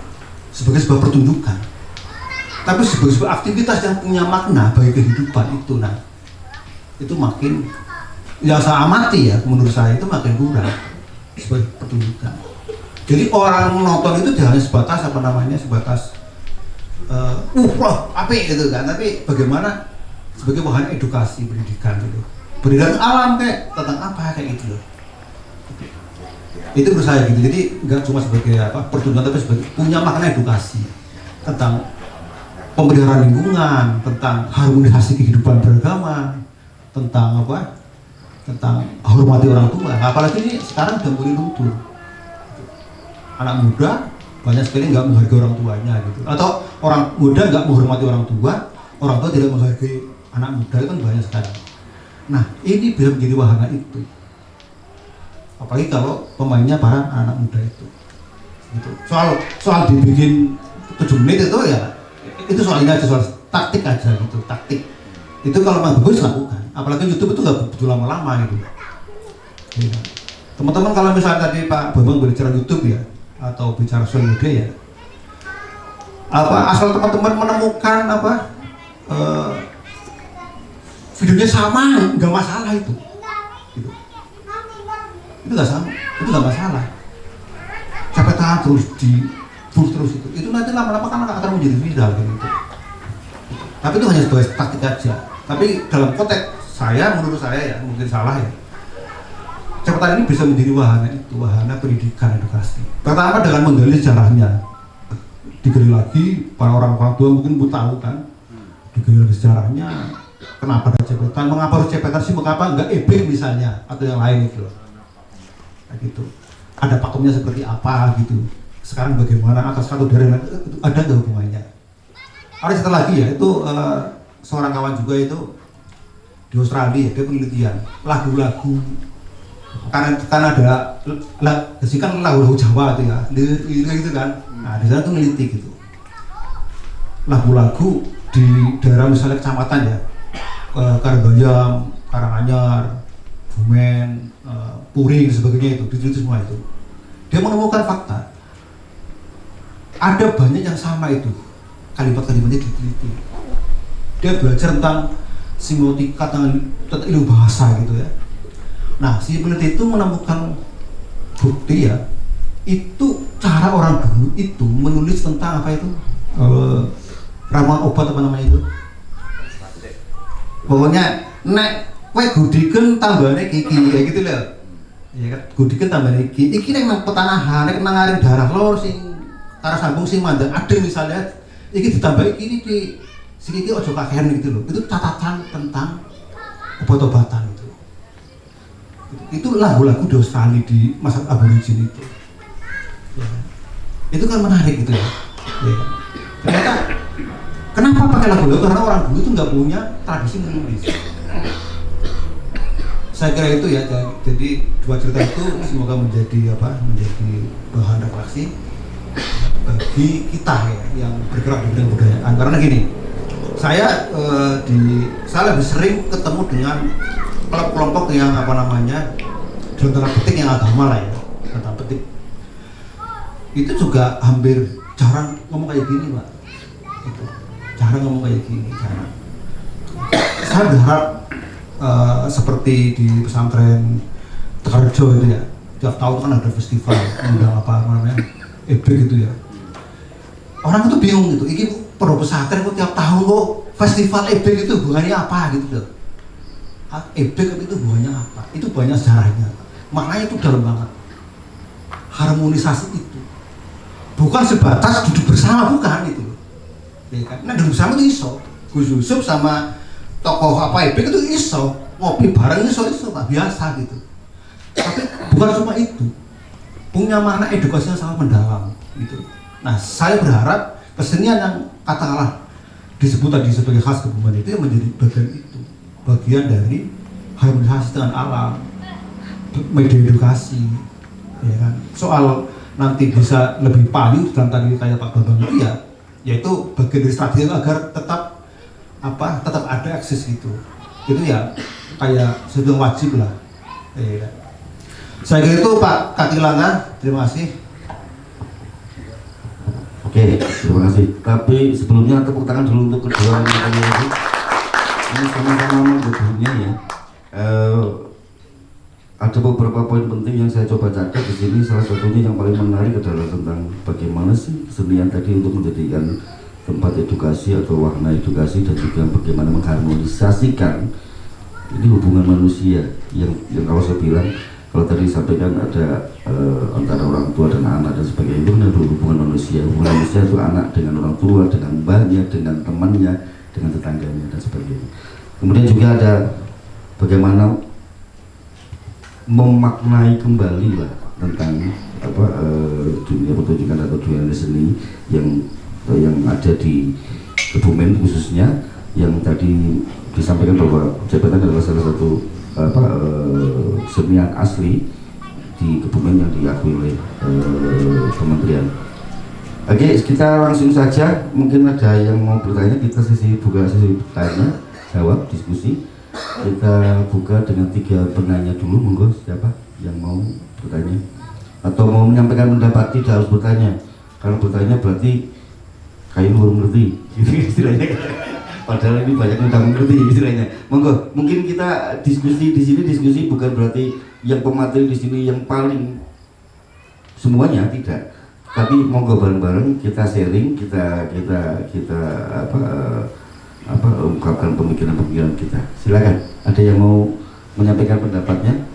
Sebagai sebuah pertunjukan. Tapi sebagai sebuah aktivitas yang punya makna bagi kehidupan itu, nah, itu makin, yang saya amati ya, menurut saya itu makin kurang sebagai pertunjukan. Jadi orang menonton itu hanya sebatas sebatas apa gitu kan, tapi bagaimana sebagai bahan edukasi pendidikan gitu. Pendidikan alam kayak tentang apa kayak gitu loh. Itu menurut saya gitu. Jadi nggak cuma sebagai pertunjukan, tapi sebagai punya makna edukasi tentang pemeliharaan lingkungan, tentang harmonisasi kehidupan beragama, tentang tentang hormati orang tua. Apalagi ini sekarang udah mulai luntur. Anak muda banyak sekali nggak menghargai orang tuanya gitu, atau orang muda nggak menghormati orang tua tidak menghargai anak muda, itu kan banyak sekali. Nah, ini bisa menjadi wahana itu, apalagi kalau pemainnya para anak muda itu gitu. Soal dibikin 7 menit itu ya, itu soalnya aja, soal taktik aja gitu, taktik itu kalau memang bagus lakukan, apalagi YouTube itu nggak begitu lama-lama gitu. Ya. Teman-teman kalau misalnya tadi Pak Bambang berbicara YouTube ya, atau bicara sosial media ya, asal teman-teman menemukan videonya sama, nggak masalah itu gitu. Itu nggak masalah. Sampai tahan terus terus itu nanti lama-lama kan akan menjadi viral gitu. Tapi itu hanya sebagai taktik aja. Tapi dalam konteks saya, menurut saya ya, mungkin salah ya, catatan ini bisa menjadi wahana pendidikan edukasi. Pertama dengan menggali sejarahnya, digali lagi, para orang tua mungkin tahu kan, digali lagi sejarahnya, kenapa ada cepetan, mengapa harus cepetan sih, mengapa enggak EB misalnya, atau yang lain gitu, nah, gitu. Ada pakemnya seperti apa gitu. Sekarang bagaimana atas satu daerah ada nggak hubungannya? Ada cerita lagi ya, itu seorang kawan juga itu di Australia, dia penelitian lagu-lagu. Karena ada kan lagu-lagu Jawa itu ya, gitu kan. Nah, di sana tuh neliti gitu. Lagu-lagu di daerah misalnya kecamatan ya, Karangbayam, Karanganyar, Bumen, Puring dan sebagainya itu, diteliti semua itu. Dia menemukan fakta. Ada banyak yang sama itu, kalimat-kalimatnya diteliti. Dia belajar tentang semiotika, tentang ilmu bahasa gitu ya. Nah, si peneliti itu menemukan bukti ya, itu cara orang dulu itu menulis tentang apa itu, ramuan obat apa namanya itu, pokoknya nek kowe gudiken tambahane kiki kayak gitu loh, ya kan, gudiken tambahane iki nek petanahan nek nangaring darah lor sing karo sambung sing mandang adil misalnya, iki ditambah iki di sing iki aja kakehan gitu loh. Itu catatan tentang obat-obatan itu. Itu lagu-lagu di Australia di masa aborigin itu. Ya. Itu kan menarik gitu ya. Ya. Ternyata kenapa pakai lagu-lagu? Karena orang dulu itu nggak punya tradisi menulis. Saya kira itu ya. Jadi dua cerita itu semoga menjadi bahan refleksi bagi kita ya yang bergerak di bidang kebudayaan. Karena gini, saya lebih sering ketemu dengan kelompok yang dalam tanda petik yang agama lah ya, tanda petik itu juga hampir jarang ngomong kayak gini Pak, itu jarang ngomong kayak gini, jarang. Saya berharap seperti di pesantren Tegarjo itu ya, tiap tahun kan ada festival undang EB gitu ya, orang itu bingung gitu, ini pondok pesantren kok tiap tahun kok festival EB gitu, hubungannya apa gitu loh. EB itu hubungannya apa? Itu banyak sejarahnya, maknanya itu dalam banget. Harmonisasi itu bukan sebatas duduk bersama, bukan itu. Ya kan? Nah, duduk bersama itu iso. Gus Yusuf sama tokoh apa itu iso ngopi bareng iso Pak, biasa gitu. Tapi bukan cuma itu, punya makna edukasi yang sangat mendalam gitu. Nah, saya berharap kesenian yang katakanlah disebut tadi sebagai khas Kebumen itu yang menjadi bagian itu, bagian dari harmonisasi dengan alam, media edukasi, ya kan. Soal nanti bisa lebih payu dalam tadi kayak Pak Bambang itu ya, yaitu bagian dari strategi agar tetap ada eksis gitu. Itu ya kayak sudah wajib lah. Ya. Saya kira itu Pak Katilanga, terima kasih. Oke, terima kasih. Tapi sebelumnya tepuk tangan dulu untuk kedua orang ini. Ini sama-sama menggabungnya ya. Ada beberapa poin penting yang saya coba catat di sini. Salah satunya yang paling menarik adalah tentang bagaimana sih kesenian tadi untuk menjadikan tempat edukasi atau wahana edukasi, dan juga bagaimana mengharmonisasikan ini hubungan manusia yang kalau saya bilang, kalau tadi disampaikan ada antara orang tua dan anak dan sebagainya, itu ada hubungan manusia. Hubungan manusia itu anak dengan orang tua, dengan mbahnya, dengan temannya, dengan tetangganya dan sebagainya. Kemudian juga ada bagaimana memaknai kembali lah tentang dunia pertunjukan atau dunia seni yang ada di Kebumen khususnya, yang tadi disampaikan bahwa jabatan adalah salah satu kesenian asli di Kebumen yang diakui oleh kementerian. Oke, kita langsung saja, mungkin ada yang mau bertanya, kita buka sesi tanya jawab diskusi. Kita buka dengan 3 penanya dulu, monggo siapa yang mau bertanya atau mau menyampaikan pendapat. Tidak harus bertanya, kalau bertanya berarti kayak belum ngerti istilahnya. Padahal ini banyak yang udah mengerti istilahnya. Monggo, mungkin kita diskusi di sini, diskusi bukan berarti yang pemateri di sini yang paling semuanya, tidak. Tapi monggo bareng-bareng kita sharing, kita ungkapkan pemikiran-pemikiran kita. Silakan. Ada yang mau menyampaikan pendapatnya?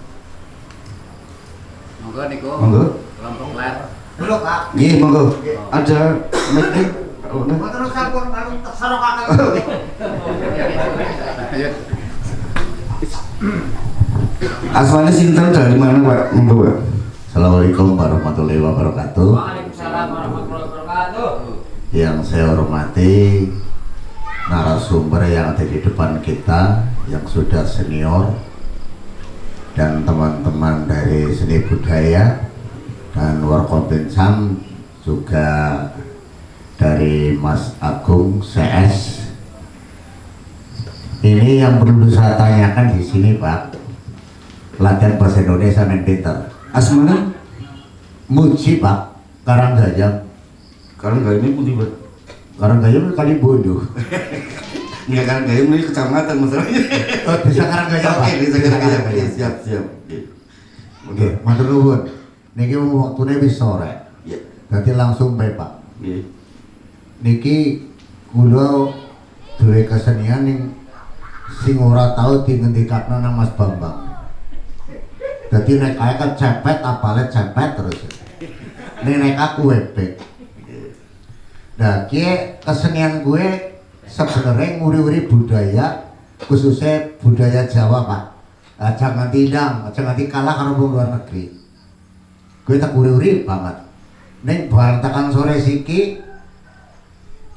Monggo Niko. Monggo. Kelompok lab. Belum Pak. Iya, monggo. Ada mic. Terus sampun terserok kakak. Asmane sinten dari mana Pak? Monggo Pak. Assalamualaikum warahmatullahi wabarakatuh. Waalaikumsalam warahmatullahi wabarakatuh. Yang saya hormati narasumber yang ada di depan kita, yang sudah senior, dan teman-teman dari seni budaya dan Warkompensam, juga dari Mas Agung CS. Ini yang perlu saya tanyakan di sini Pak, latihan bahasa Indonesia main pinter. Asmane Muji Pak, Karanggayam. Karanggayam putih Pak. Karanggayam kali bodoh. Enggak, Karanggayam ini kecamatan masalahnya. Oh, bisa Karanggayam Pak. Oke, bisa Karanggayam. Siap. Oke, matur nuwun. Niki waktune wis sore. Iya. Dadi langsung bae Pak. Nggih. Niki kula duwe kesenian sing ora tau dingendikakno nang Mas Bambang. Dadi nek ae kecepet apale cepet terus. Nek aku webek. Nah, kesenian gue sebenarnya nguri-uri budaya, khususnya budaya Jawa Pak. Jangan kalah karo wong luar negeri. Gue tak nguri-uri banget. Ning berantakan sore siki,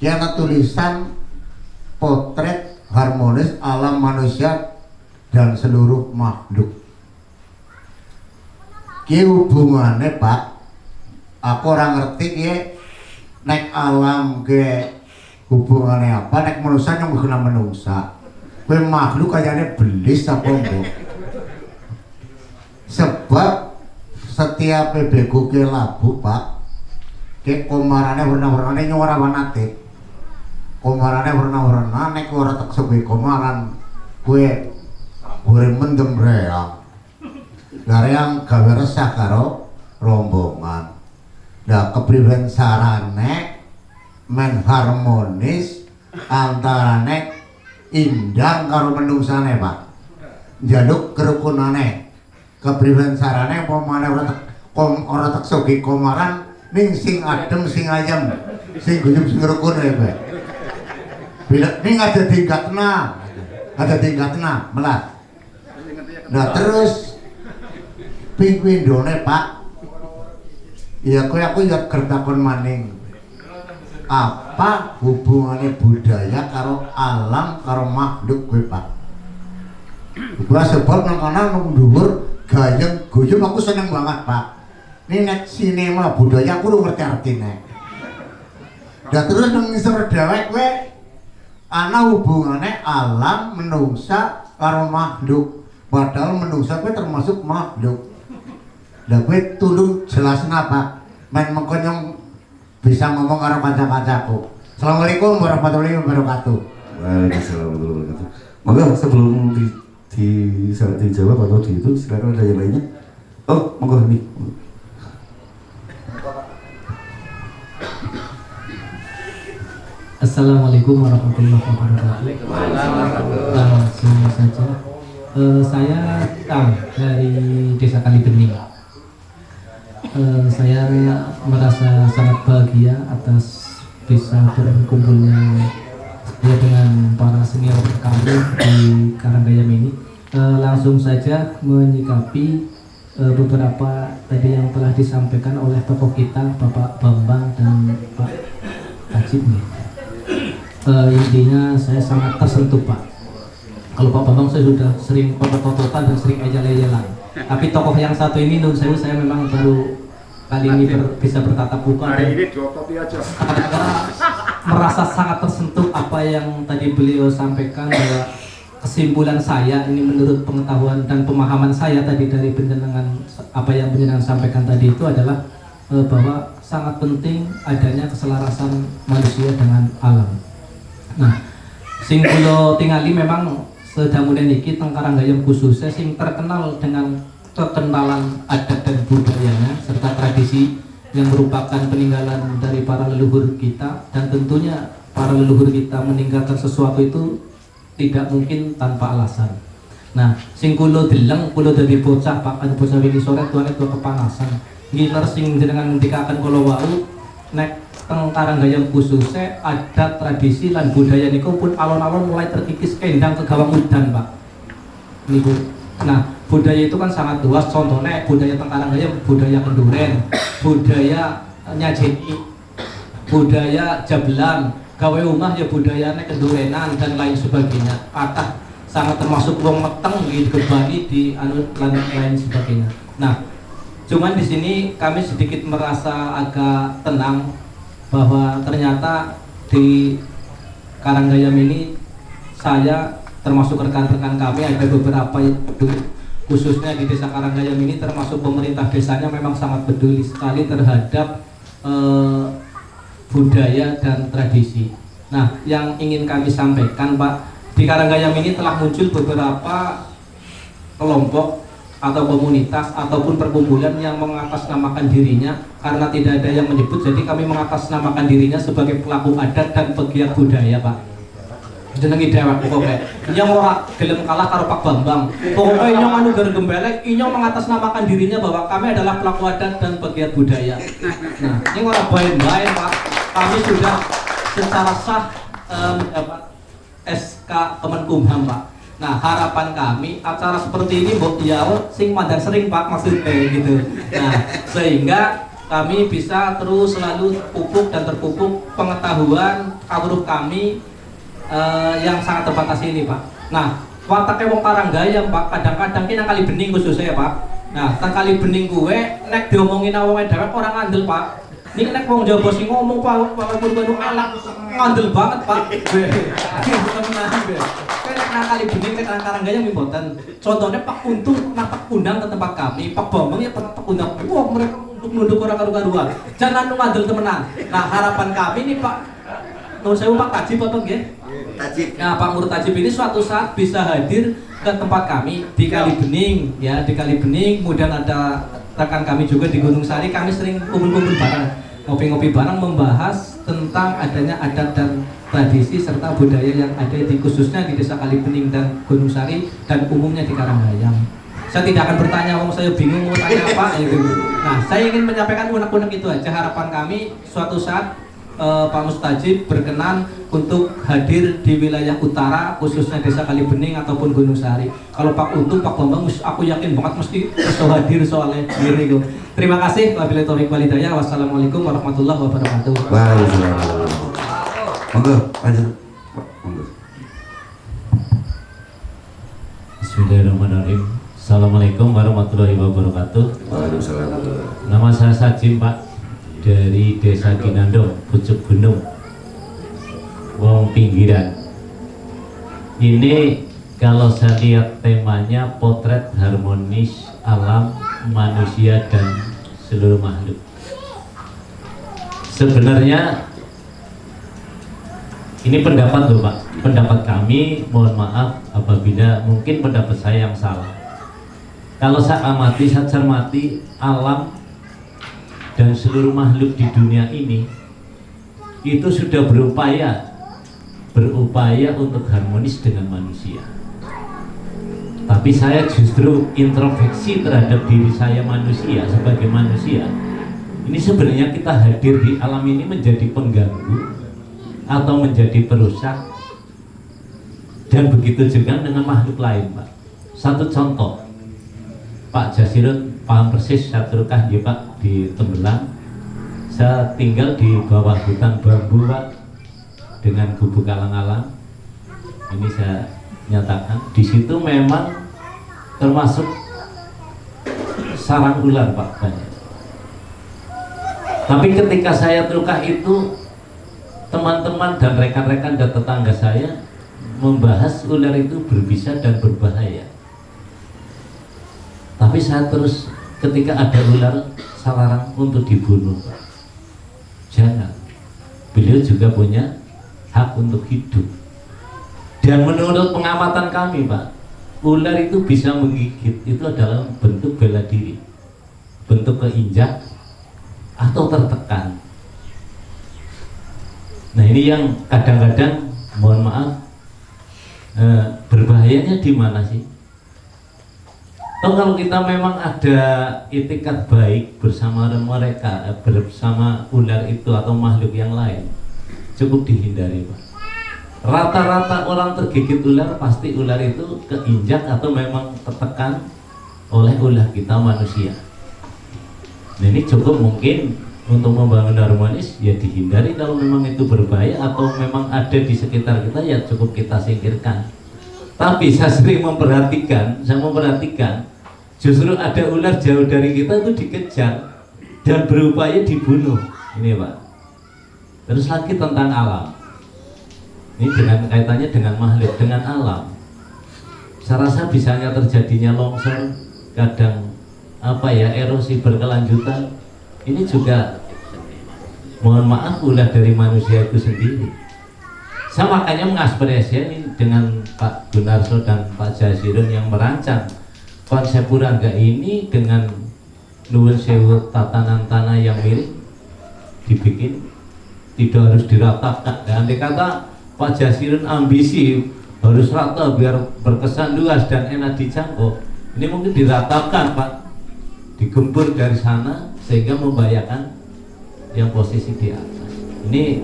ana tulisan potret harmonis alam manusia dan seluruh makhluk. Ki hubungannya Pak, aku orang ngerti ki nek alam ke hubungannya apa, nek manusia yang mengguna manusia, kue makhluk kayaknya belis apa enggak? Sebab setiap bebeku ke labu Pak, ke komarannya warna-warnanya nyuara wanate, komarannya warna-warna, nek ora tak sebagai komaran, kue mendem reang, yang gawe resah karo rombongan. Nah, kepribadian sarane men harmonis antarane indang karo menungsane Pak. Njaluk kerukunane. Kepribadian sarane pomane ora tak sogi komaran ning sing adem sing ayem, sing guyub sing rukun ya Pak. Bila ning aja tingkatna. ada tingkat 6 melas. Nah terus pingwindone Pak, ya aku ya gertakon maning, apa hubungannya budaya karo alam karo makhluk gue Pak? Gua sebab nang dhuwur gayeng guyub aku seneng banget Pak. Ini nek sinema budaya aku lu ngerti artine. Dan terus nang ngisor dhewek kowe ana hubungannya alam menungsa karo makhluk. Padahal menungsa kowe termasuk makhluk. Lah kowe tolong jelasin apa? Men mengko nyong bisa ngomong karo kanca-kancaku. Assalamualaikum warahmatullahi wabarakatuh. Waalaikumsalam warahmatullahi wabarakatuh. Maka sebelum dijawab atau di itu silakan ada yang lainnya. Oh, monggo nih. Assalamualaikum warahmatullahi wabarakatuh. Langsung saja. Saya Kang dari Desa Kalibening. Saya merasa sangat bahagia atas bisa berkumpulnya ya dengan para senior kami di Karanggayam ini. Langsung saja menyikapi beberapa tadi yang telah disampaikan oleh tokoh kita Bapak Bambang dan Pak Tajib nih. Intinya saya sangat tersentuh Pak. Kalau Pak Bambang saya sudah sering otot-ototan dan sering ejal-ejalan. Tapi tokoh yang satu ini nun saya memang baru kali ini bisa bertatap muka dan merasa sangat tersentuh apa yang tadi beliau sampaikan, bahwa kesimpulan saya ini menurut pengetahuan dan pemahaman saya tadi dari penjenengan apa yang penjenengan sampaikan tadi itu adalah bahwa sangat penting adanya keselarasan manusia dengan alam. Nah, sing kula tingali memang sedamunya niki teng Karanggayam khususnya sing terkenal dengan kekentalan adat dan budayanya serta tradisi yang merupakan peninggalan dari para leluhur kita, dan tentunya para leluhur kita meninggalkan sesuatu itu tidak mungkin tanpa alasan. Nah, sing kula deleng kula dari bocah Pak kan bocah wingi sore tuane tuwa kepanasan. Ngiler sing jenengan ngendikaken kula wau nek teng Karanggayam khususnya adat tradisi lan budaya niku pun alon-alon mulai terkikis kendang ke gawang udan Pak. Niku. Nah, budaya itu kan sangat luas, contohnya budaya teng Karanggayam, budaya kenduren, budaya nyajeni, budaya jablan, gawe omah ya budayane kendurenan dan lain sebagainya. Kata sangat termasuk wong meteng di gebani di anu lan lain sebagainya. Nah, cuman di sini kami sedikit merasa agak tenang bahwa ternyata di Karanggayam ini saya termasuk rekan-rekan kami ada beberapa khususnya di Desa Karanggayam ini termasuk pemerintah desanya memang sangat peduli sekali terhadap budaya dan tradisi. Nah, yang ingin kami sampaikan Pak, di Karanggayam ini telah muncul beberapa kelompok atau komunitas ataupun perkumpulan yang mengatasnamakan dirinya karena tidak ada yang menyebut, jadi kami mengatasnamakan dirinya sebagai pelaku adat dan pegiat budaya Pak. Jenengi dewek pokoknya inyong ora gelem kalah karo Pak Bambang, pokoknya inyong anu gara gembelek inyong mengatasnamakan dirinya bahwa kami adalah pelaku adat dan pegiat budaya. Nah, ini ora bain-bain Pak, kami sudah secara sah mendapat SK Kemenkumham Pak. Nah, harapan kami acara seperti ini mbok ya sing mandan sering Pak maksudnya gitu. Nah, sehingga kami bisa terus selalu pupuk dan terpupuk pengetahuan kawruh kami yang sangat terbatas ini Pak. Nah, wataknya wong Karanggayam Pak, kadang-kadang kita kali bening khususnya ya Pak. Nah, tang kali bening gue nek diomongin awake dhewe orang ngandel Pak. Nih nek wong Jawa sing ngomong Pak kudu elak ngandel banget Pak. Temenan be. Nek nang kali bening nek nang Karanggayam mboten. Contohnya Pak Untung pernah Pak undang ke tempat kami, Pak Bambang ya pernah Pak undang. Wah, mereka nunduk orang karu-karuan. Jangan ngandel temenan. Nah, harapan kami nih Pak Nur Sewu Pak Tajib apa nggih? Tajib. Nah, Pak Nur Tajib ini suatu saat bisa hadir ke tempat kami di Kalibening ya, di Kalibening. Kemudian ada rekan kami juga di Gunung Sari, kami sering kumpul-kumpul bareng, ngopi-ngopi bareng membahas tentang adanya adat dan tradisi serta budaya yang ada di khususnya di Desa Kalibening dan Gunung Sari dan umumnya di Karanggayam. Saya tidak akan bertanya, wong saya bingung mau tanya apa ya gitu. Nah, saya ingin menyampaikan unek-unek itu aja. Harapan kami suatu saat Pak Mustajib berkenan untuk hadir di wilayah utara, khususnya Desa Kalibening ataupun Gunung Sari. Kalau Pak Untung, Pak Bambang, aku yakin banget mesti bisa hadir soalnya diri. Terima kasih. Wabillahi taufiq wal hidayah. Wassalamualaikum warahmatullahi wabarakatuh. Waalaikumsalam. Monggo, lanjut. Monggo. Bismillahirrahmanirrahim. Assalamualaikum warahmatullahi wabarakatuh. Waalaikumsalam. Nama saya Sajim, Pak, dari Desa Ginandong, Pucuk Gunung, wong pinggiran. Ini kalau saya lihat temanya potret harmonis alam, manusia dan seluruh makhluk. Sebenarnya ini pendapat loh Pak, pendapat kami, mohon maaf apabila mungkin pendapat saya yang salah. Kalau saya amati, saya cermati alam dan seluruh makhluk di dunia ini itu sudah berupaya untuk harmonis dengan manusia. Tapi saya justru introspeksi terhadap diri saya manusia sebagai manusia. Ini sebenarnya kita hadir di alam ini menjadi pengganggu atau menjadi perusak, dan begitu juga dengan makhluk lain, Pak. Satu contoh, Pak Jasirun paham persis, saya terukah ya Pak, di Tembelang. Saya tinggal di bawah hutan bambu Pak, dengan gubuk alang-alang. Ini saya nyatakan, di situ memang termasuk sarang ular Pak, banyak. Tapi ketika saya terukah itu, teman-teman dan rekan-rekan dan tetangga saya membahas ular itu berbisa dan berbahaya. Tapi saya terus, ketika ada ular, saya larang untuk dibunuh. Jangan. Beliau juga punya hak untuk hidup. Dan menurut pengamatan kami Pak, ular itu bisa menggigit, itu adalah bentuk bela diri, bentuk keinjak atau tertekan. Nah ini yang kadang-kadang, mohon maaf, berbahayanya di mana sih? Toh kalau kita memang ada itikat baik bersama mereka, bersama ular itu atau makhluk yang lain, cukup dihindari Pak. Rata-rata orang tergigit ular, pasti ular itu keinjak atau memang tertekan oleh ulah kita manusia. Nah ini cukup mungkin untuk membangun harmonis, ya dihindari kalau memang itu berbahaya atau memang ada di sekitar kita, ya cukup kita singkirkan. Tapi saya sering memperhatikan, justru ada ular jauh dari kita itu dikejar dan berupaya dibunuh. Ini Pak. Terus lagi tentang alam. Ini dengan kaitannya dengan makhluk, dengan alam. Saya rasa bisanya terjadinya longsor, kadang erosi berkelanjutan. Ini juga, mohon maaf, ulah dari manusia itu sendiri. Saya makanya mengapresiasi dengan Pak Gunarso dan Pak Jasirun yang merancang konsep Purangga ini dengan nuwun sewu tatanan tanah yang mirip dibikin, tidak harus diratakan. Dan andai kata Pak Jasirun ambisi harus rata biar berkesan luas dan enak dijangkau, ini mungkin diratakan Pak, digempur dari sana sehingga membahayakan yang posisi di atas. Ini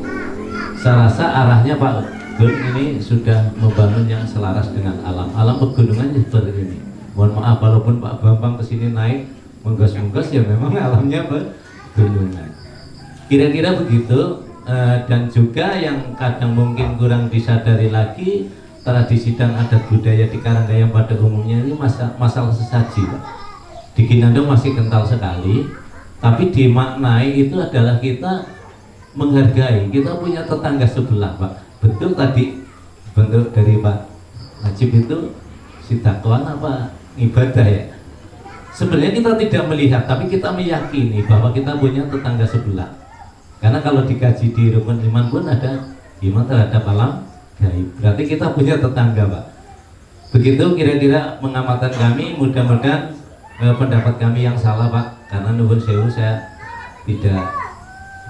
saya rasa arahnya Pak Gun ini sudah membangun yang selaras dengan alam. Alam pegunungan seperti ini. Mohon maaf walaupun Pak Bambang kesini naik menggas-menggas, ya memang alamnya pegunungan. Kira-kira begitu. Dan juga yang kadang mungkin kurang disadari lagi, tradisi dan adat budaya di Karanggayam pada umumnya ini masalah sesaji Pak. Di Ginandong masih kental sekali, tapi dimaknai itu adalah kita menghargai, kita punya tetangga sebelah Pak. Betul tadi bentuk dari Pak Najib itu sidakwan apa ibadah ya. Sebenarnya kita tidak melihat, tapi kita meyakini bahwa kita punya tetangga sebelah. Karena kalau dikaji di rukun iman pun ada iman terhadap alam gaib. Berarti kita punya tetangga Pak. Begitu kira-kira mengamatan kami, mudah-mudahan pendapat kami yang salah Pak. Karena nuwun sewu, saya tidak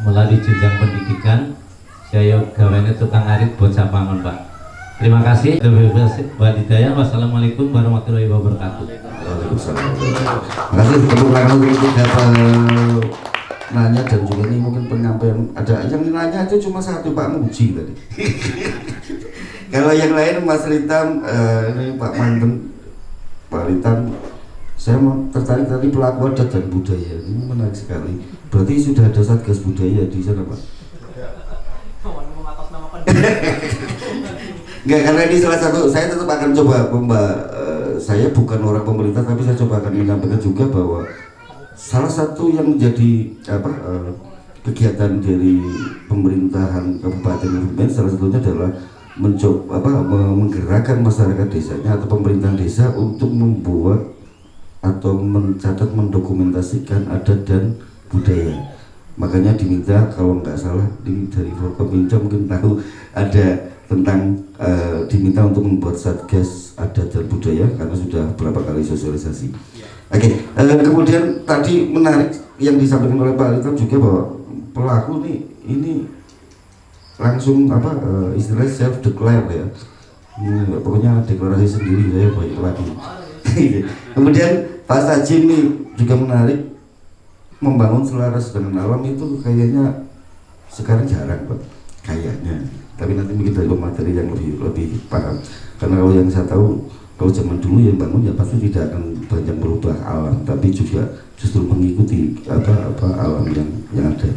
melalui jenjang pendidikan, saya gawainnya tukang arit bocah pangon Pak. Terima kasih. Wassalamualaikum warahmatullahi wabarakatuh. Waalaikumsalam. Terima kasih. Tepuk tangan untuk siapa? nanya dan juga ini mungkin penyampaian ada yang nanya itu cuma satu Pak Muji tadi. Kalau yang lain Mas Ritam, ini Pak Manten, Pak Ritam, saya mau tertarik tadi pelaku adat dan budaya ini menarik sekali. Berarti sudah ada satgas budaya di sana Pak? Enggak, karena ini salah satu, saya tetap akan coba saya bukan orang pemerintah tapi saya coba akan menyampaikan juga bahwa salah satu yang menjadi kegiatan dari pemerintahan Kabupaten Kebumen salah satunya adalah menggerakkan masyarakat desanya atau pemerintahan desa untuk membuat atau mencatat, mendokumentasikan adat dan budaya. Makanya diminta, kalau nggak salah dari Forkominda mungkin tahu ada tentang diminta untuk membuat satgas adat dan budaya karena sudah beberapa kali sosialisasi. Oke, kemudian tadi menarik yang disampaikan oleh Pak Ritam juga bahwa pelaku ini langsung istilahnya self declare ya. Pokoknya deklarasi sendiri saya sebagai pelaku. Kemudian Pak Sajim ini juga menarik, membangun selaras dengan alam itu kayaknya sekarang jarang Pak, kayaknya. Tapi nanti mungkin dari pemateri yang lebih paham. Karena kalau yang saya tahu, kalau zaman dulu yang bangun ya pasti tidak akan banyak merubah alam, tapi juga justru mengikuti alam yang ada.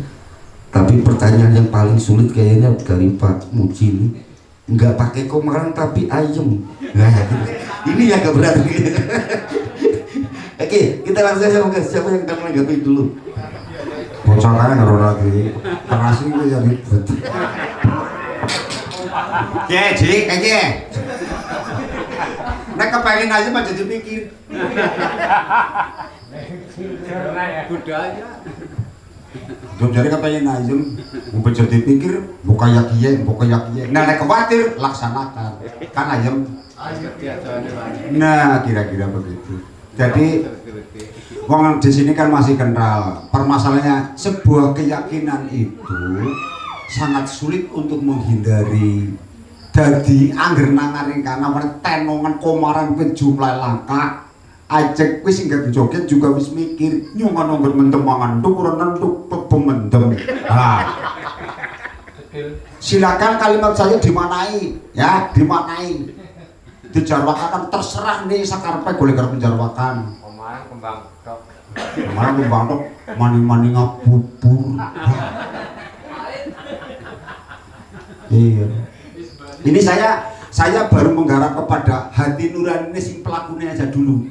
Tapi pertanyaan yang paling sulit kayaknya dari Pak Muji ini, nggak pakai komaran tapi ayem. Nah, ini yang agak berat. Oke, kita langsung saja ke siapa yang akan menanggapi dulu. Bocah kaya nggak lagi, terasi itu jadi. Ji, kayak nek kepengen aja mah jadi pikir. Budaya. Jom jadi kepengen aja, mau jadi pikir, buka yakiye. Nah nek khawatir laksanakan, kan ayam. Nah kira-kira begitu. Jadi wong di sini kan masih kental. Permasalahannya sebuah keyakinan itu sangat sulit untuk menghindari. Jadi angger nangaring kana tenongan komaran ke jumlah langka ajek wis enggak joget juga wis mikir nyungan angger mentem mangan nduk ora nentuk pemendem. Silakan kalimat saya dimanai ya, dimanai. Dijarwakan terserah nih sakarepe golek karo penjarwakan. Omahan kembang tok. Omahan kembang tok maning-maning ngabubur. Iya. Ini saya baru menggarap kepada hati nurani sing pelakunya aja dulu,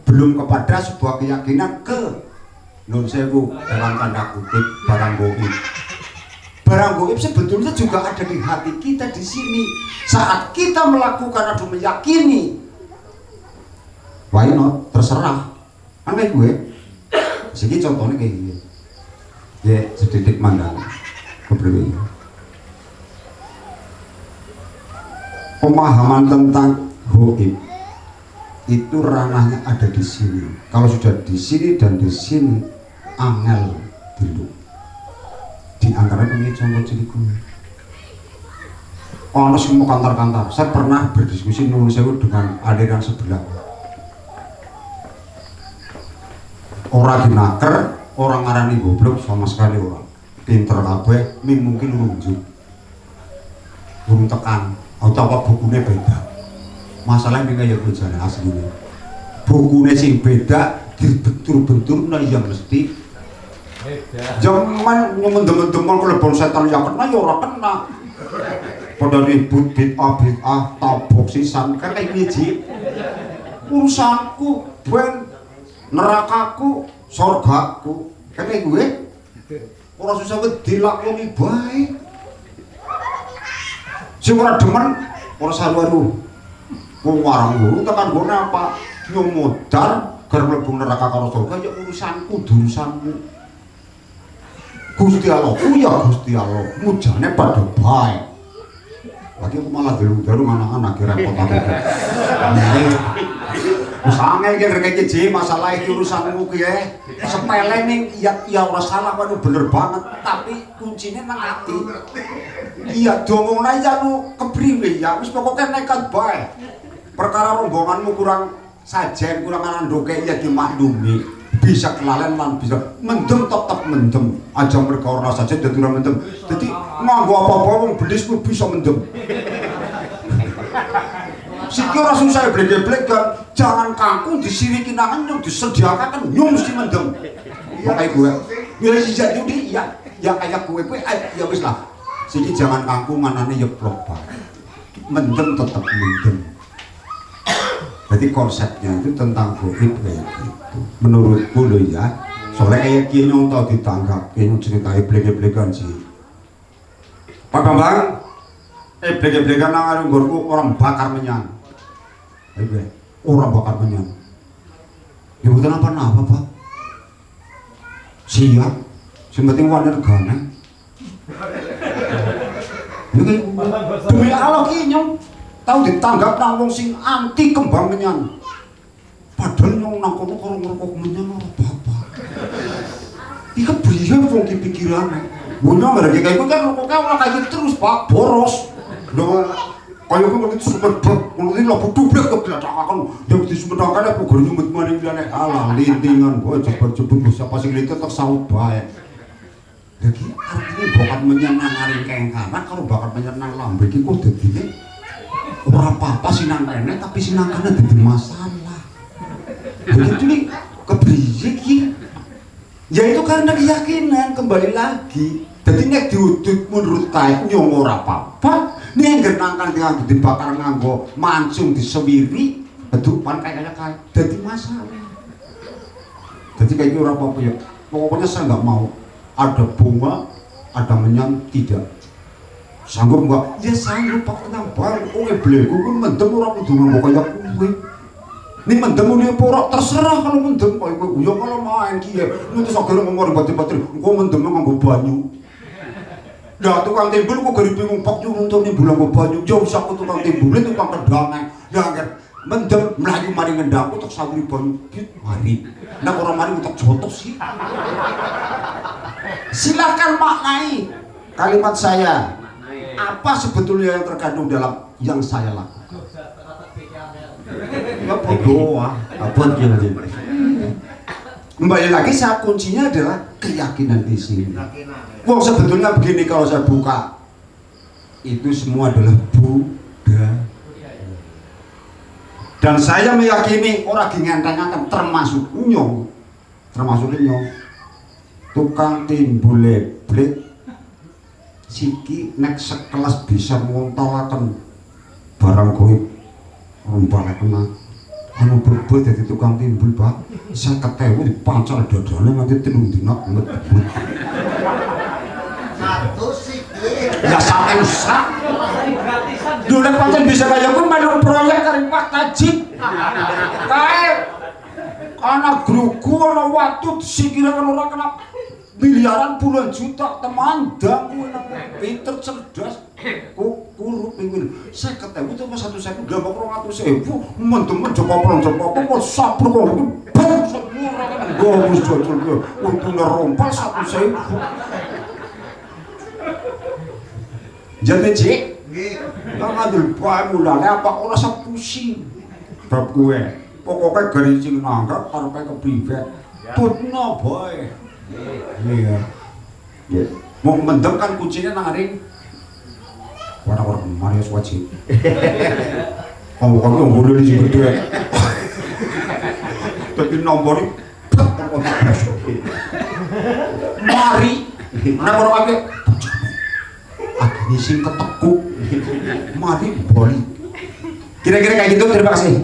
belum kepada sebuah keyakinan ke nun sewu dalam tanda kutip barang goib. Barang goib sebetulnya juga ada di hati kita di sini saat kita melakukan atau meyakini. Why not? Terserah. Aneh gue. Segi contohnya kayak gini. Ya sedikit mandang keberbeda. Pemahaman tentang goib itu ranahnya ada di sini. Kalau sudah di sini dan di sini angel dulu. Di antara ini contoh ciriku. Ono semua kantor-kantor. Saya pernah berdiskusi nuwun sewu dengan aliran sebelah. Orang dinaker, orang ngarani goblok sama sekali orang. Pinter kabeh, mungkin nunjuk. Burung tekan. Atau apa bukunya beda. Masalahnya ini kayak bejana aslinya. Bukunya sih beda, dibentur-bentur, nah yang mesti zaman ngemen-demen kalau setan yang kena, ya orang kena. Pada ribut bid'ah, tabok sisan, kan kayak gini. Urusanku, ben nerakaku, sorgaku, kan kayak gue. Orang susah dilakoni baik. Si ora demen, ora saru-aru. Wong warang guru tekan gone apa? Nyung modar gar mlebu neraka karo surga ya urusanku, urusanmu. Gusti Allah, ya Gusti Allah, mujane padha bae. Lagi aku malah gelu-gelu anak-anak kira repot aku. Wis angel ki rek iki masalah iki urusanmu ki ya. Sepele ning ya ora salah kowe bener banget, tapi kuncine nang ati. Iya diomongna ya nu kepriwe ya wis pokoke nekat bae. Perkara rombonganmu kurang sajen, kurang anandoke ya dimaklumi. bisa kelalen lan bisa mendem tetep mendem aja mereka ora saja dadi ora mendem dadi nganggo apa-apa wong belis kuwi bisa mendem siki ora susah blek-blek kan jangan kangkung disiriki nangan nyung disediakaken nyung mesti mendem iya kayak gue ya sejak judi iya ya kayak gue ya wis lah siki jangan kangkung manane yeplok Pak mendem tetep mendem. Jadi konsepnya itu tentang goib kayak gitu. Menurutku loh ya, soalnya kayak gini yang tau ditanggap, ini ceritanya blek-blekan sih. Pak Bambang, blek-blekan nang ngurku orang bakar menyan. Orang bakar menyan. Ya bukan apa-apa Pak. Siap, sementing wadah regane. Ini demi Allah kinyong. Tahu ditanggap nang wong sing anti kembang menyan. Padahal nyong nang kono karo ngrokok menyan ora apa-apa. Iki priye wong ki pikirane. Ngono ngerti kayak kowe kan rokoknya ora kayak terus Pak boros. Lho kaya kowe ngerti sumedhek, ngerti lho dublek kebladakan. Yang disumedhakane apa gor nyumet maning liyane alah lintingan kok jebul-jebul siapa sing linting tak saut bae. Jadi artinya bakat menyan nang aring kengkanan karo bakat menyan nang lambe iki kok dadine ora apa-apa sinang rene tapi sinang kana dadi masalah. Begitu nih kebriye ki. Ya itu karena keyakinan kembali lagi. Jadi nek diudut menurut kae nyong ora apa-apa. Nek genangkan nganggo dibakar nganggo mancung disewiri, bedupan kayak dadi masalah. Jadi kayak gitu ora apa-apa ya. Pokoknya saya nggak mau ada bunga, ada menyan tidak. Sanggup enggak? Ya sanggup Pak tenang bareng kowe blek kowe mendem ora kudu nganggo kaya kowe. Ning mendem ne ora terserah kalau mendem kowe ya kalau main ki ya nutus sagere ngomong batir-batir engko mendem nganggo banyu. Lah tukang timbul kok gari bingung Pak yo untuk nimbul nganggo banyu. Ya wis aku tukang timbul tukang kedhange. Ya angger mendem mlayu mari ngendakku tek sawuri banyu mari. Nek ora mari utek jotos sih. Silakan maknai kalimat saya. Apa sebetulnya yang terkandung dalam yang saya lakukan? Ya berdoa. Apa gimana? Kembali lagi saya kuncinya adalah keyakinan di sini. Wong sebetulnya begini kalau saya buka itu semua adalah Buddha. Dan saya meyakini orang ngenteng-ngenteng termasuk nyong, tukang timbul leblek. Siki nek sekelas bisa ngontolaken barang goib rumpane kena anu berbuat dadi tukang timbul Pak 50.000 dipancal dadane nganti 3 dina ngebut satu siki ya sampe sak lho nek pancen bisa kaya ku melu proyek karo Pak Tajib kae ana gruku ana watu sikile kan ora kena miliaran puluhan juta temandang kuwi nang pinter cerdas kurup minggu 50.000 itu mas 1.000 gampang 200.000 mendem jopo kok sabruk kok bangsa murah kan gowis jojol ku untune rompal 1.000 jadi cik nggih ngandel bae mulane apa ora usah pusing bab kowe pokoke gari sing nanggap karepe kepriwe tutno bae. Iya. Ya. Mau mendem kan kuncinya nang aring. Warna-warna Marius wajib. Kamu boleh di sini gede. Tapi nomor mari. Nomor apa? Ini sing ketekuk. Mari boleh. Kira-kira kayak gitu, terima kasih.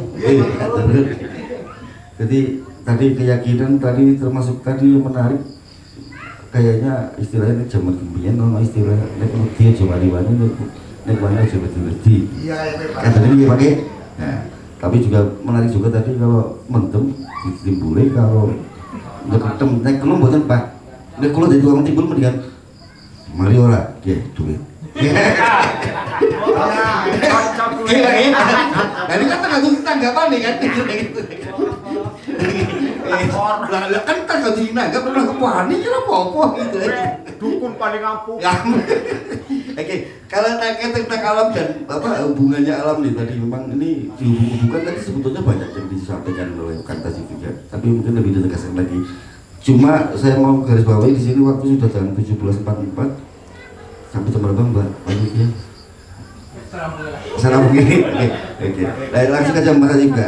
Jadi tadi keyakinan tadi termasuk tadi yang menarik kayaknya istilahnya zaman kemudian kalau istilah nek dia coba diwani nek mana coba di katanya dia pakai nah, tapi juga menarik juga tadi kalau mendem ditimbulin kalau nek kalau buatan Pak nek kalau dari tukang timbul mendingan mari ora ya duit Jadi kan tergantung tanggapan nih kan kan tergantung nggak pernah kepani ya apa-apa gitu Dukun paling ampuh. Oke, kalau tentang alam dan hubungannya alam nih tadi memang ini dihubung-hubungkan tadi sebetulnya banyak yang disampaikan oleh Kanta Sivika, tapi mungkin lebih ditegaskan lagi. Cuma saya mau garis bawahi di sini waktu sudah jam 17.44 sampai jam berapa Mbak? Lanjutnya. Salam begini. Oke. Langsung aja Mas juga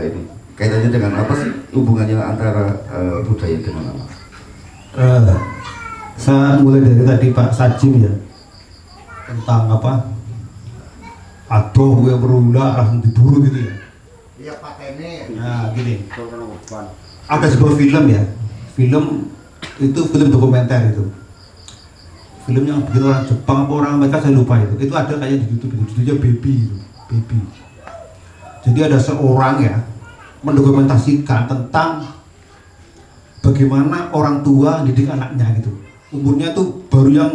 ini kaitannya dengan apa sih hubungannya antara budaya dengan alam? Saya mulai dari tadi Pak Sajim ya, tentang apa, aduh gue berulah langsung diburu gitu ya. Iya Pak Tene. Nah gini, ada sebuah film ya, film itu film dokumenter itu, film yang bikin orang Jepang apa orang Amerika saya lupa itu ada kayak di YouTube itu, judulnya Baby itu, Baby. Jadi ada seorang ya mendokumentasikan tentang bagaimana orang tua didik anaknya gitu. Umurnya tuh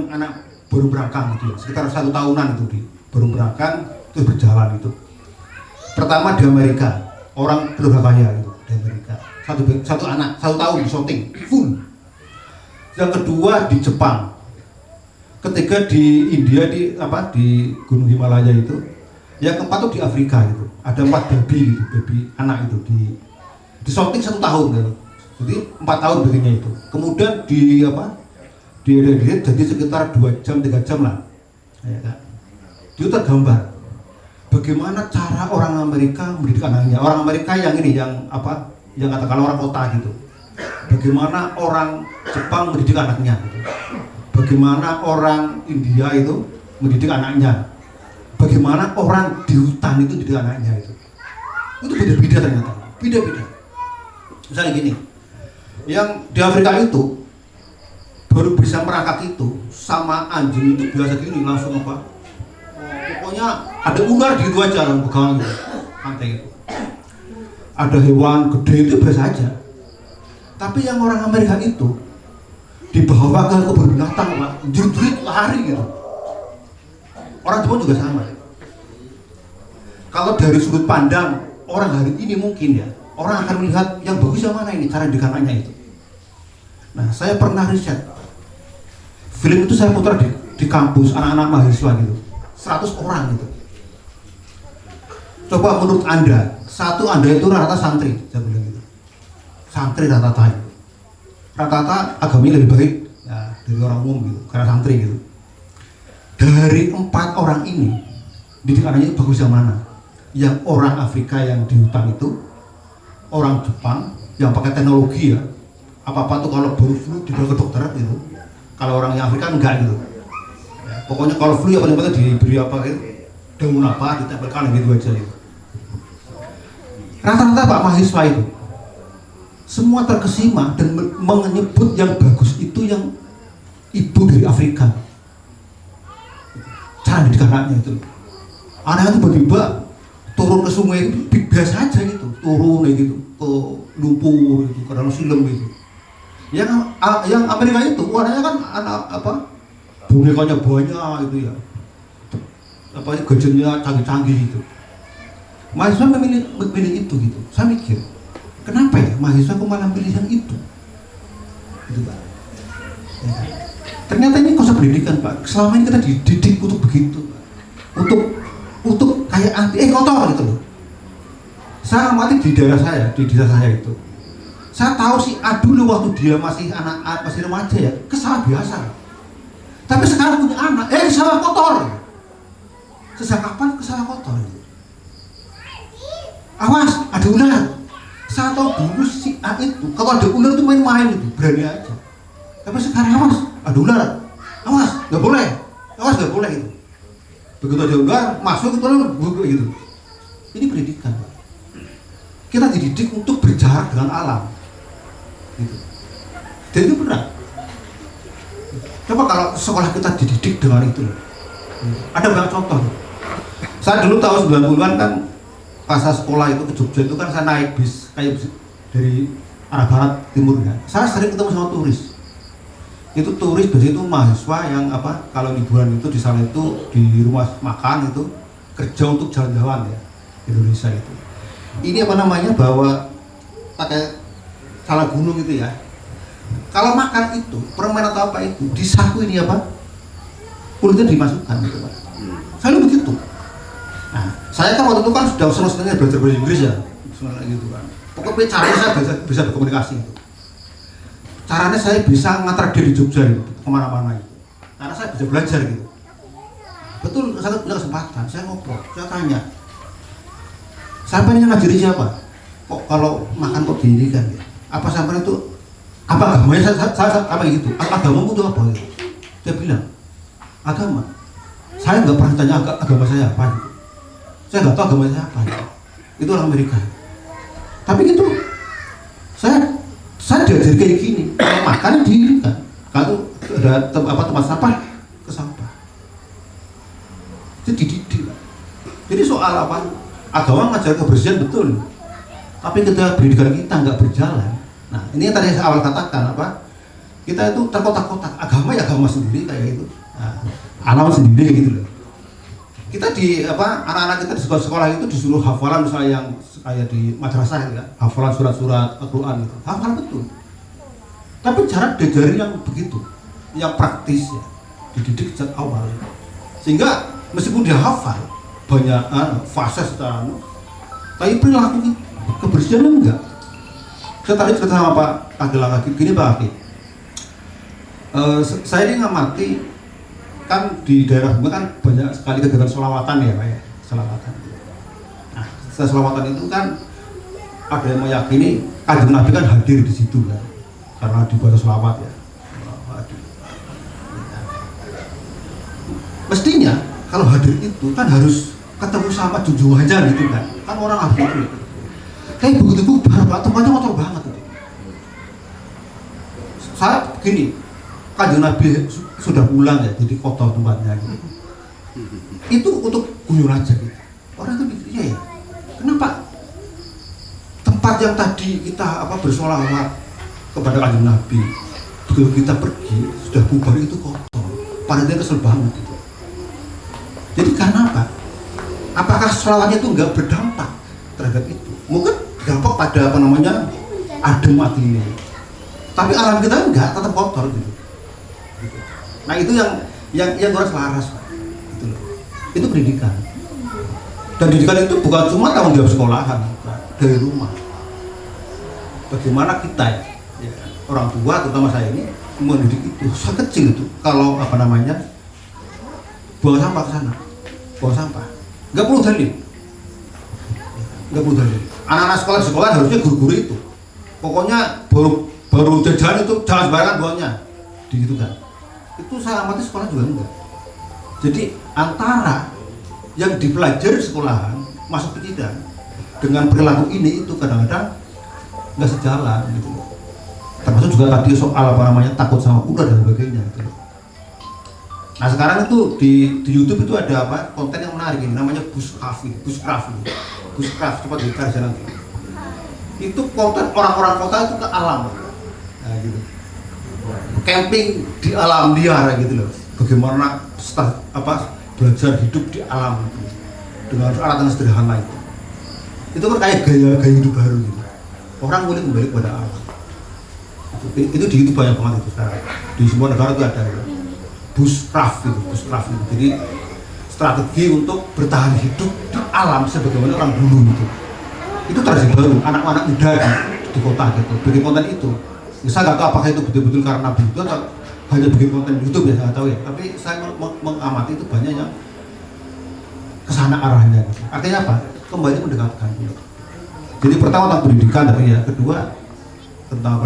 anak baru berangkang gitu ya, sekitar 1 tahunan itu baru berangkang terus berjalan itu. Pertama di Amerika, orang keluarga kaya gitu di Amerika. Satu anak 1 tahun di shooting full. Yang kedua di Jepang. Ketiga di India di Gunung Himalaya itu. Yang keempat tuh di Afrika gitu. Ada 4 baby gitu, baby anak itu di shooting 1 tahun gitu. Jadi 4 tahun babynya itu. Kemudian di edit jadi sekitar 2 jam 3 jam lah, ya kan? Itu tergambar bagaimana cara orang Amerika mendidik anaknya. Orang Amerika yang ini yang katakanlah orang kota gitu. Bagaimana orang Jepang mendidik anaknya gitu. Bagaimana orang India itu mendidik anaknya. Bagaimana orang di hutan itu mendidik anaknya itu. Itu beda-beda ternyata, beda-beda. Misalnya gini, yang di Afrika itu baru bisa merangkak itu sama anjing itu biasa gini langsung pokoknya ada ular gitu aja dalam pegangan itu, santai itu. Ada hewan gede itu biasa aja. Tapi yang orang Amerika itu dibawa ke kebun binatang Pak, jerit-jerit lari gitu. Orang Jepang juga sama. Kalau dari sudut pandang orang hari ini mungkin ya, orang akan melihat yang bagus yang mana ini cara didik anaknya itu. Nah, saya pernah riset. Film itu saya putar di kampus anak-anak mahasiswa gitu, 100 orang gitu. Coba menurut Anda, Anda itu rata-rata santri, saya bilang gitu. Santri rata-rata itu. Rata-rata agamanya lebih baik ya, dari orang umum gitu, karena santri gitu. Dari 4 orang ini, didik anaknya itu bagus yang mana? Yang orang Afrika yang di hutan itu, orang Jepang yang pakai teknologi ya, apa-apa tuh kalau baru flu dibawa ke dokter gitu. Kalau orang yang Afrika enggak gitu ya, pokoknya kalau flu ya paling-paling diberi daun apa ditempelkan gitu aja gitu. Rata-rata Pak mahasiswa itu semua terkesima dan menyebut yang bagus itu yang ibu dari Afrika, cara didik anaknya itu. Anaknya tiba-tiba turun ke sungai biasa aja gitu, turun gitu ke lumpur gitu, ke dalam silam gitu. Yang Amerika itu warnanya kan bonekanya banyak itu ya, gadgetnya canggih-canggih gitu. Mahasiswa memilih itu gitu. Saya mikir, kenapa ya mahasiswa kok malah pilih yang itu? Gitu Pak. Ya. Ternyata ini konsep pendidikan Pak. Selama ini kita dididik untuk begitu, untuk kayak anti kotor gitu loh. Saya amati di daerah saya, di desa saya itu. Saya tahu si A dulu waktu dia masih masih remaja ya, kesal biasa. Tapi sekarang punya anak, sawah kotor. Sejak kapan kesal kotor? Awas, ada ular. Saya tahu dulu si A itu, kalau ada ular itu main-main itu, berani aja. Tapi sekarang awas, ada ular. Awas, nggak boleh. Awas nggak boleh itu. Begitu ada ular, masuk ke ular, gitu. Ini pendidikan, Pak. Kita dididik untuk berjarak dengan alam. Gitu. Dan itu benar. Coba kalau sekolah kita dididik dengan itu, ada banyak contoh. Saya dulu tahun 90-an kan pas saya sekolah itu ke Jogja itu kan saya naik bis kayak bis dari arah barat timur ya. Saya sering ketemu sama turis. Itu turis biasanya itu mahasiswa yang kalau liburan itu di sana itu di rumah makan itu kerja untuk jalan-jalan ya Indonesia itu. Ini bawa pakai salah gunung itu ya. Kalau makan itu permen atau apa itu disaku ini kulitnya dimasukkan gitu Pak. Selalu begitu. Nah, saya kan waktu itu kan sudah senang-senangnya belajar bahasa Inggris ya, senang gitu kan. Pokoknya caranya saya bisa berkomunikasi gitu. Caranya saya bisa ngantar diri Jogja gitu, kemana-mana gitu. Karena saya bisa belajar gitu. Betul, saya punya kesempatan, saya ngobrol, saya tanya, sampai ini ngajari siapa? Kok kalau makan kok gini kan? Apa sampai itu? Apa agamanya? Saya apa gitu? Agamamu itu apa? Gitu. Dia bilang, agama. Saya nggak pernah tanya agama saya apa. Gitu. Saya nggak tahu agama saya apa. Gitu. Itu orang Amerika. Tapi gitu, saya diajari kayak gini. Kalau makan diinginkan. Kalau ada tempat sampah, ke sampah. Jadi dididik. Jadi soal apa? Agama ngajar kebersihan betul. Tapi ketika pendidikan kita nggak berjalan, nah ini yang tadi saya awal katakan apa? Kita itu terkotak-kotak. Agama ya agama sendiri kayak itu. Nah, alam sendiri gitu loh. Kita di apa? Anak-anak kita di sekolah itu disuruh hafalan misalnya yang kayak di madrasah ya, hafalan surat-surat Al-Quran itu, hafal betul. Tapi cara diajari yang begitu, yang praktis ya, dididik sejak awal. Sehingga meskipun dia hafal banyak fase secara tapi perilaku kebersihannya enggak. Saya tadi cerita sama Pak Agil lagi, gini Pak Agil. Saya ini ngamati kan di daerah gue kan banyak sekali kegiatan sholawatan ya Pak ya, sholawatan. Nah, sholawatan itu kan ada yang meyakini Kanjeng Nabi kan hadir di situ kan, karena dibaca sholawat ya. Mestinya kalau hadir itu kan harus ketemu sama junjungannya gitu kan orang ahli itu. Kayak begitu bubar Pak, tempatnya kotor banget itu. Saya begini, Kanjeng Nabi sudah pulang ya, jadi kotor tempatnya gitu. Itu untuk guyon aja gitu. Orang itu mikir, iya ya, kenapa tempat yang tadi kita bersolawat kepada Kanjeng Nabi, begitu kita pergi sudah bubar itu kotor. Padahal dia kesel banget gitu. Jadi karena apa? Apakah sholawatnya itu nggak berdampak terhadap itu? Mungkin dampak pada adem hatinya. Tapi alam kita enggak, tetap kotor gitu. Nah itu yang harus laras, gitu loh. Itu pendidikan. Dan pendidikan itu bukan cuma tanggung jawab sekolahan, dari rumah. Bagaimana kita ya, orang tua terutama saya ini mendidik itu sangat kecil itu. Kalau buang sampah ke sana, buang sampah, nggak perlu dalil, Anak-anak sekolah harusnya guru-guru itu, pokoknya baru jajan itu jangan sembarangan buangnya, gitu kan. Itu saya amati sekolah juga enggak. Jadi antara yang dipelajari di sekolahan masuk ke kita dengan perilaku ini itu kadang-kadang nggak sejalan gitu. Termasuk juga tadi soal takut sama ular dan sebagainya. Gitu. Nah sekarang itu di YouTube itu ada konten yang menarik ini namanya bushcraft, coba dicari nanti. Itu konten orang-orang kota itu ke alam, nah, gitu. Camping di alam liar gitu loh. Bagaimana belajar hidup di alam gitu. Dengan alat yang sederhana itu. Itu kan kayak gaya hidup baru gitu. Orang boleh kembali kepada alam. Itu di YouTube banyak banget itu sekarang. Di semua negara itu ada. Ya. Bushcraft itu. Jadi strategi untuk bertahan hidup di alam sebagaimana orang dulu gitu. Itu tradisi baru, anak-anak muda di kota gitu, bikin konten itu. Saya nggak tahu apakah itu betul-betul karena begitu atau hanya bikin konten YouTube ya, saya nggak tahu ya. Tapi saya mengamati itu banyak yang kesana arahnya gitu. Artinya apa? Kembali mendekatkan gitu. Jadi pertama tentang pendidikan, tapi ya kedua tentang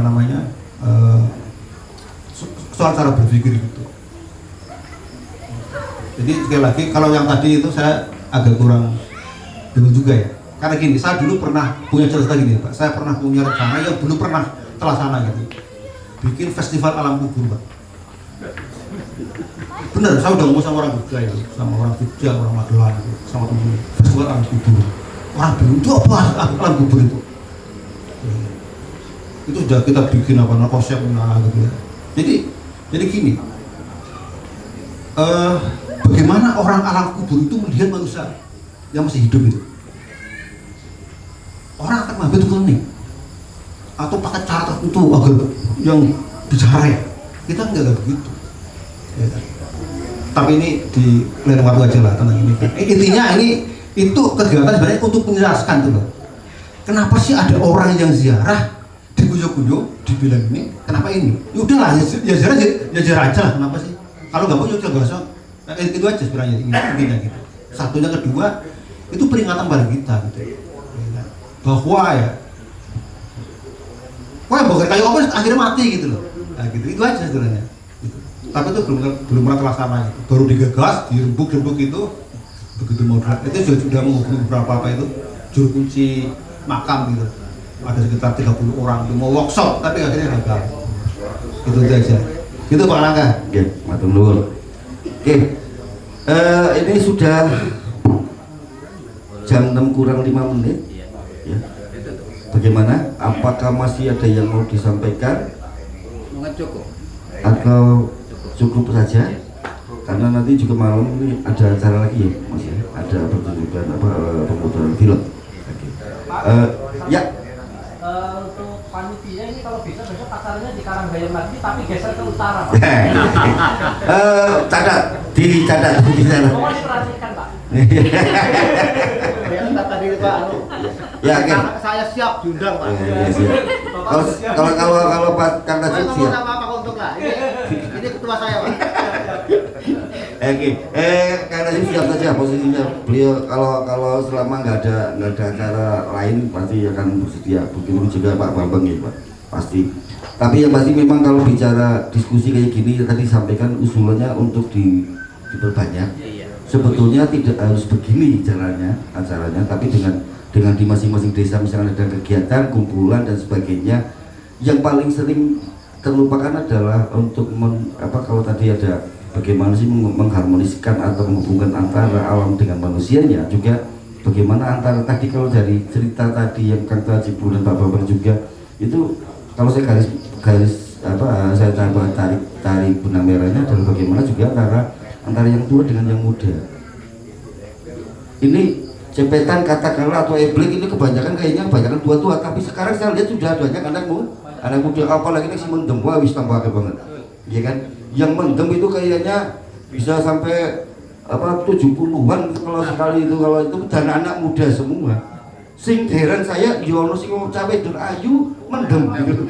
soal cara berpikir gitu. Jadi sekali lagi kalau yang tadi itu saya agak kurang dulu juga ya. Karena gini, saya dulu pernah punya cerita gini Pak. Saya pernah punya rencana yang belum pernah terlaksana gitu. Bikin festival alam kubur Pak. Bener, saya udah ngomong sama orang Jogja ya, sama orang Jogja, orang Magelang, sama temen festival alam kubur. Orang bilang itu apa alam kubur itu? Itu sudah kita bikin konsepnya gitu ya. Jadi gini. Bagaimana orang alam kubur itu melihat manusia yang masih hidup itu? Orang akan mengambil tukang atau pakai cara tertentu agar yang bicara ya. Kita enggak begitu. Ya. tapi ini di lain waktu aja lah tentang ini. Intinya ini itu kegiatan sebenarnya untuk menjelaskan tuh loh. Kenapa sih ada orang yang ziarah diguyu-guyu dibilang ini? Kenapa ini? Ya udahlah ya ziarah aja lah. Kenapa sih? Kalau nggak mau ya udah nggak usah. Itu aja sebenarnya intinya gitu. Satunya kedua itu peringatan bagi kita gitu. Bahwa ya, wah bongkar kayu apa akhirnya mati gitu loh. Nah gitu itu aja sebenarnya. Gitu. Tapi itu belum pernah terlaksana gitu. Baru digagas, dirembuk itu begitu mau itu sudah menghubungi beberapa apa itu juru kunci makam gitu. Ada sekitar 30 orang itu mau workshop tapi akhirnya gagal. Itu aja. Gitu Pak Rangga. Oke, matur nuwun. Oke. Ini sudah jam 6 kurang 5 menit. Ya. Bagaimana? Apakah masih ada yang mau disampaikan? Cukup. Atau cukup saja? Karena nanti juga malam ini ada acara lagi ya, Mas ya. Ada pertunjukan pemutaran film. Oke. Ya. Untuk panitia ini kalau bisa besok acaranya di Karanggayam lagi tapi geser ke utara. Catat, dicatat. Mohon diperhatikan Pak. Tadi Pak Ya, oke. saya siap diundang Pak. Ya, siap. Kalau Pak Kang Najib siap. Sama Pak Untuk lah. Ini ketua saya Pak. Oke, Kang Najib siap saja posisinya. Beliau kalau selama nggak ada acara lain pasti akan bersedia. Begitu juga Pak Bambang ya Pak, pasti. Tapi yang pasti memang kalau bicara diskusi kayak gini tadi sampaikan usulannya untuk diperbanyak. Sebetulnya tidak harus begini acaranya, tapi dengan di masing-masing desa misalnya ada kegiatan, kumpulan dan sebagainya. Yang paling sering terlupakan adalah untuk kalau tadi ada bagaimana sih mengharmoniskan atau menghubungkan antara alam dengan manusianya, juga bagaimana antara tadi kalau dari cerita tadi yang Kang Tajib dan Pak Bambang juga itu kalau saya saya tarik benang merahnya adalah bagaimana juga antara yang tua dengan yang muda. Ini cepetan katakanlah atau eblek ini kebanyakan tua-tua, tapi sekarang saya lihat sudah banyak anak muda, apalagi ini si mendem, wah wis tambah banget, ya kan? Yang mendem itu kayaknya bisa sampai 70-an kalau sekali itu, kalau itu dan anak muda semua. Sing heran saya yono sing cawe dur ayu mendem gitu.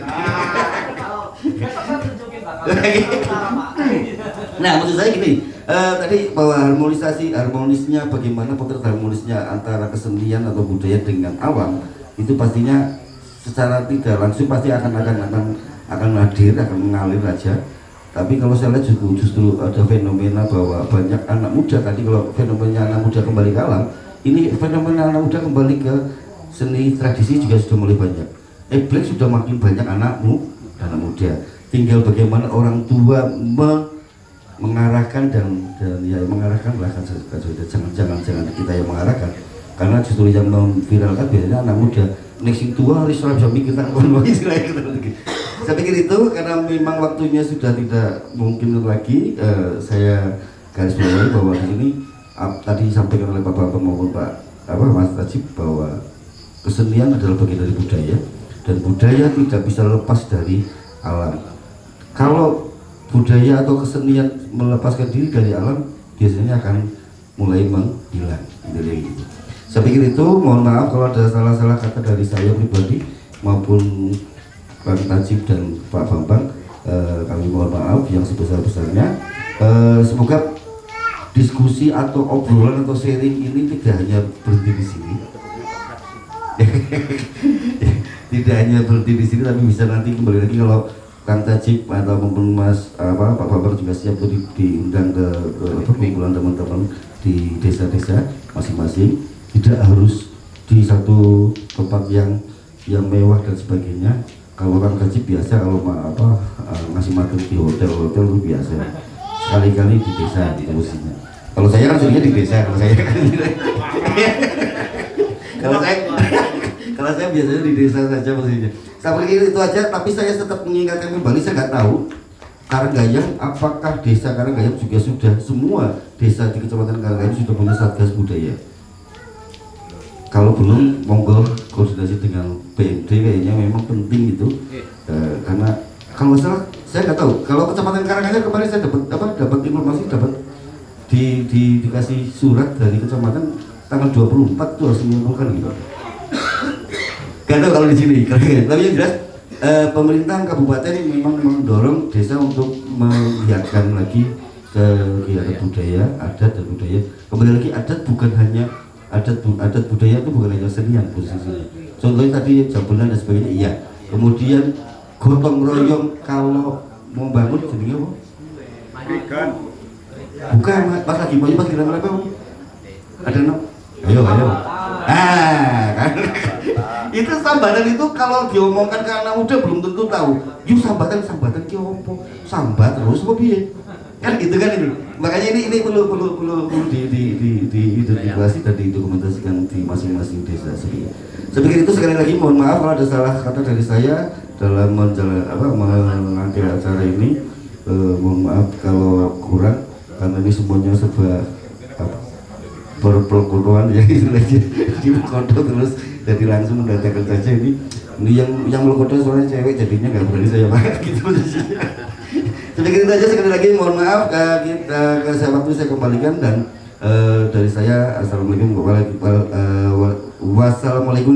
Nah maksud saya gini, tadi bahwa harmonisnya bagaimana potret harmonisnya antara kesenian atau budaya dengan alam itu pastinya secara tidak langsung pasti akan hadir, akan mengalir aja. Tapi kalau saya lihat justru ada fenomena bahwa banyak anak muda tadi, kalau fenomena anak muda kembali ke alam, ini fenomena anak muda kembali ke seni tradisi juga sudah mulai banyak. Eblek sudah makin banyak anak muda. Tinggal bagaimana orang tua mengarahkan dan ya mengarahkan lah kan, jangan kita yang mengarahkan, karena justru yang memviralkan biasanya anak muda. Next tua harus bisa mikir tentang istilah gitu. Saya pikir itu karena memang waktunya sudah tidak mungkin lagi. Saya garis bawahi bahwa di sini tadi disampaikan oleh Pak Bambang maupun Mas Tajib bahwa kesenian adalah bagian dari budaya dan budaya tidak bisa lepas dari alam. Kalau budaya atau kesenian melepaskan diri dari alam, biasanya akan mulai menghilang. Gitu. Saya pikir itu, mohon maaf kalau ada salah-salah kata dari saya pribadi maupun Pak Tajib dan Pak Bambang, kami mohon maaf yang sebesar-besarnya. Semoga diskusi atau obrolan atau sharing ini tidak hanya berhenti di sini. Tidak hanya berhenti di sini, tapi bisa nanti kembali lagi kalau Kang Tajib atau maupun Pak Bambang juga siap untuk diundang ke kumpulan teman-teman di desa-desa masing-masing. Tidak harus di satu tempat yang mewah dan sebagainya. Kalau Kang Tajib biasa, kalau ngasih makan di hotel itu biasa. Sekali-kali di desa di musimnya. Kalau saya kan sebenarnya di desa, kalau saya biasanya di desa saja maksudnya. Saya pikir itu aja, tapi saya tetap mengingatkan kembali, saya nggak tahu Karanggayam, apakah desa Karanggayam juga sudah, semua desa di Kecamatan Karanggayam sudah punya satgas budaya. Kalau belum, monggo koordinasi dengan BMD, kayaknya memang penting itu. Karena kalau salah, saya nggak tahu. Kalau Kecamatan Karanggayam kemarin saya dapat informasi, dapat dikasih surat dari kecamatan tanggal 24 itu harus menyimpulkan gitu. Gak tahu kalau di sini, tapi yang jelas pemerintah kabupaten memang mendorong desa untuk melihatkan lagi kegiatan budaya, adat dan budaya. Kembali lagi adat bukan hanya adat budaya itu bukan hanya senian posisinya. Contohnya tadi jabelan dan sebagainya, iya. Kemudian gotong royong kalau mau bangun jenenge apa? Bukan, pas lagi mau pas kira-kira apa? Ada no? Ayo. Kan? Itu sambatan itu kalau diomongkan ke anak muda belum tentu tahu. Yuk sambatan ki opo? Sambat terus apa piye? Kan gitu kan itu. Makanya ini perlu diidentifikasi dan didokumentasikan di masing-masing desa. Sebagai itu sekali lagi mohon maaf kalau ada salah kata dari saya dalam mengakhiri acara ini. Mohon maaf kalau kurang karena ini semuanya sebuah perpelkuan ya istilahnya di Mekodo terus jadi langsung mendatangkan saja ini yang Mekodo soalnya cewek jadinya nggak berani saya pakai gitu posisinya. Sedikit itu aja, sekali lagi mohon maaf ke saya waktu saya kembalikan dan dari saya assalamualaikum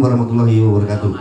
warahmatullahi wabarakatuh.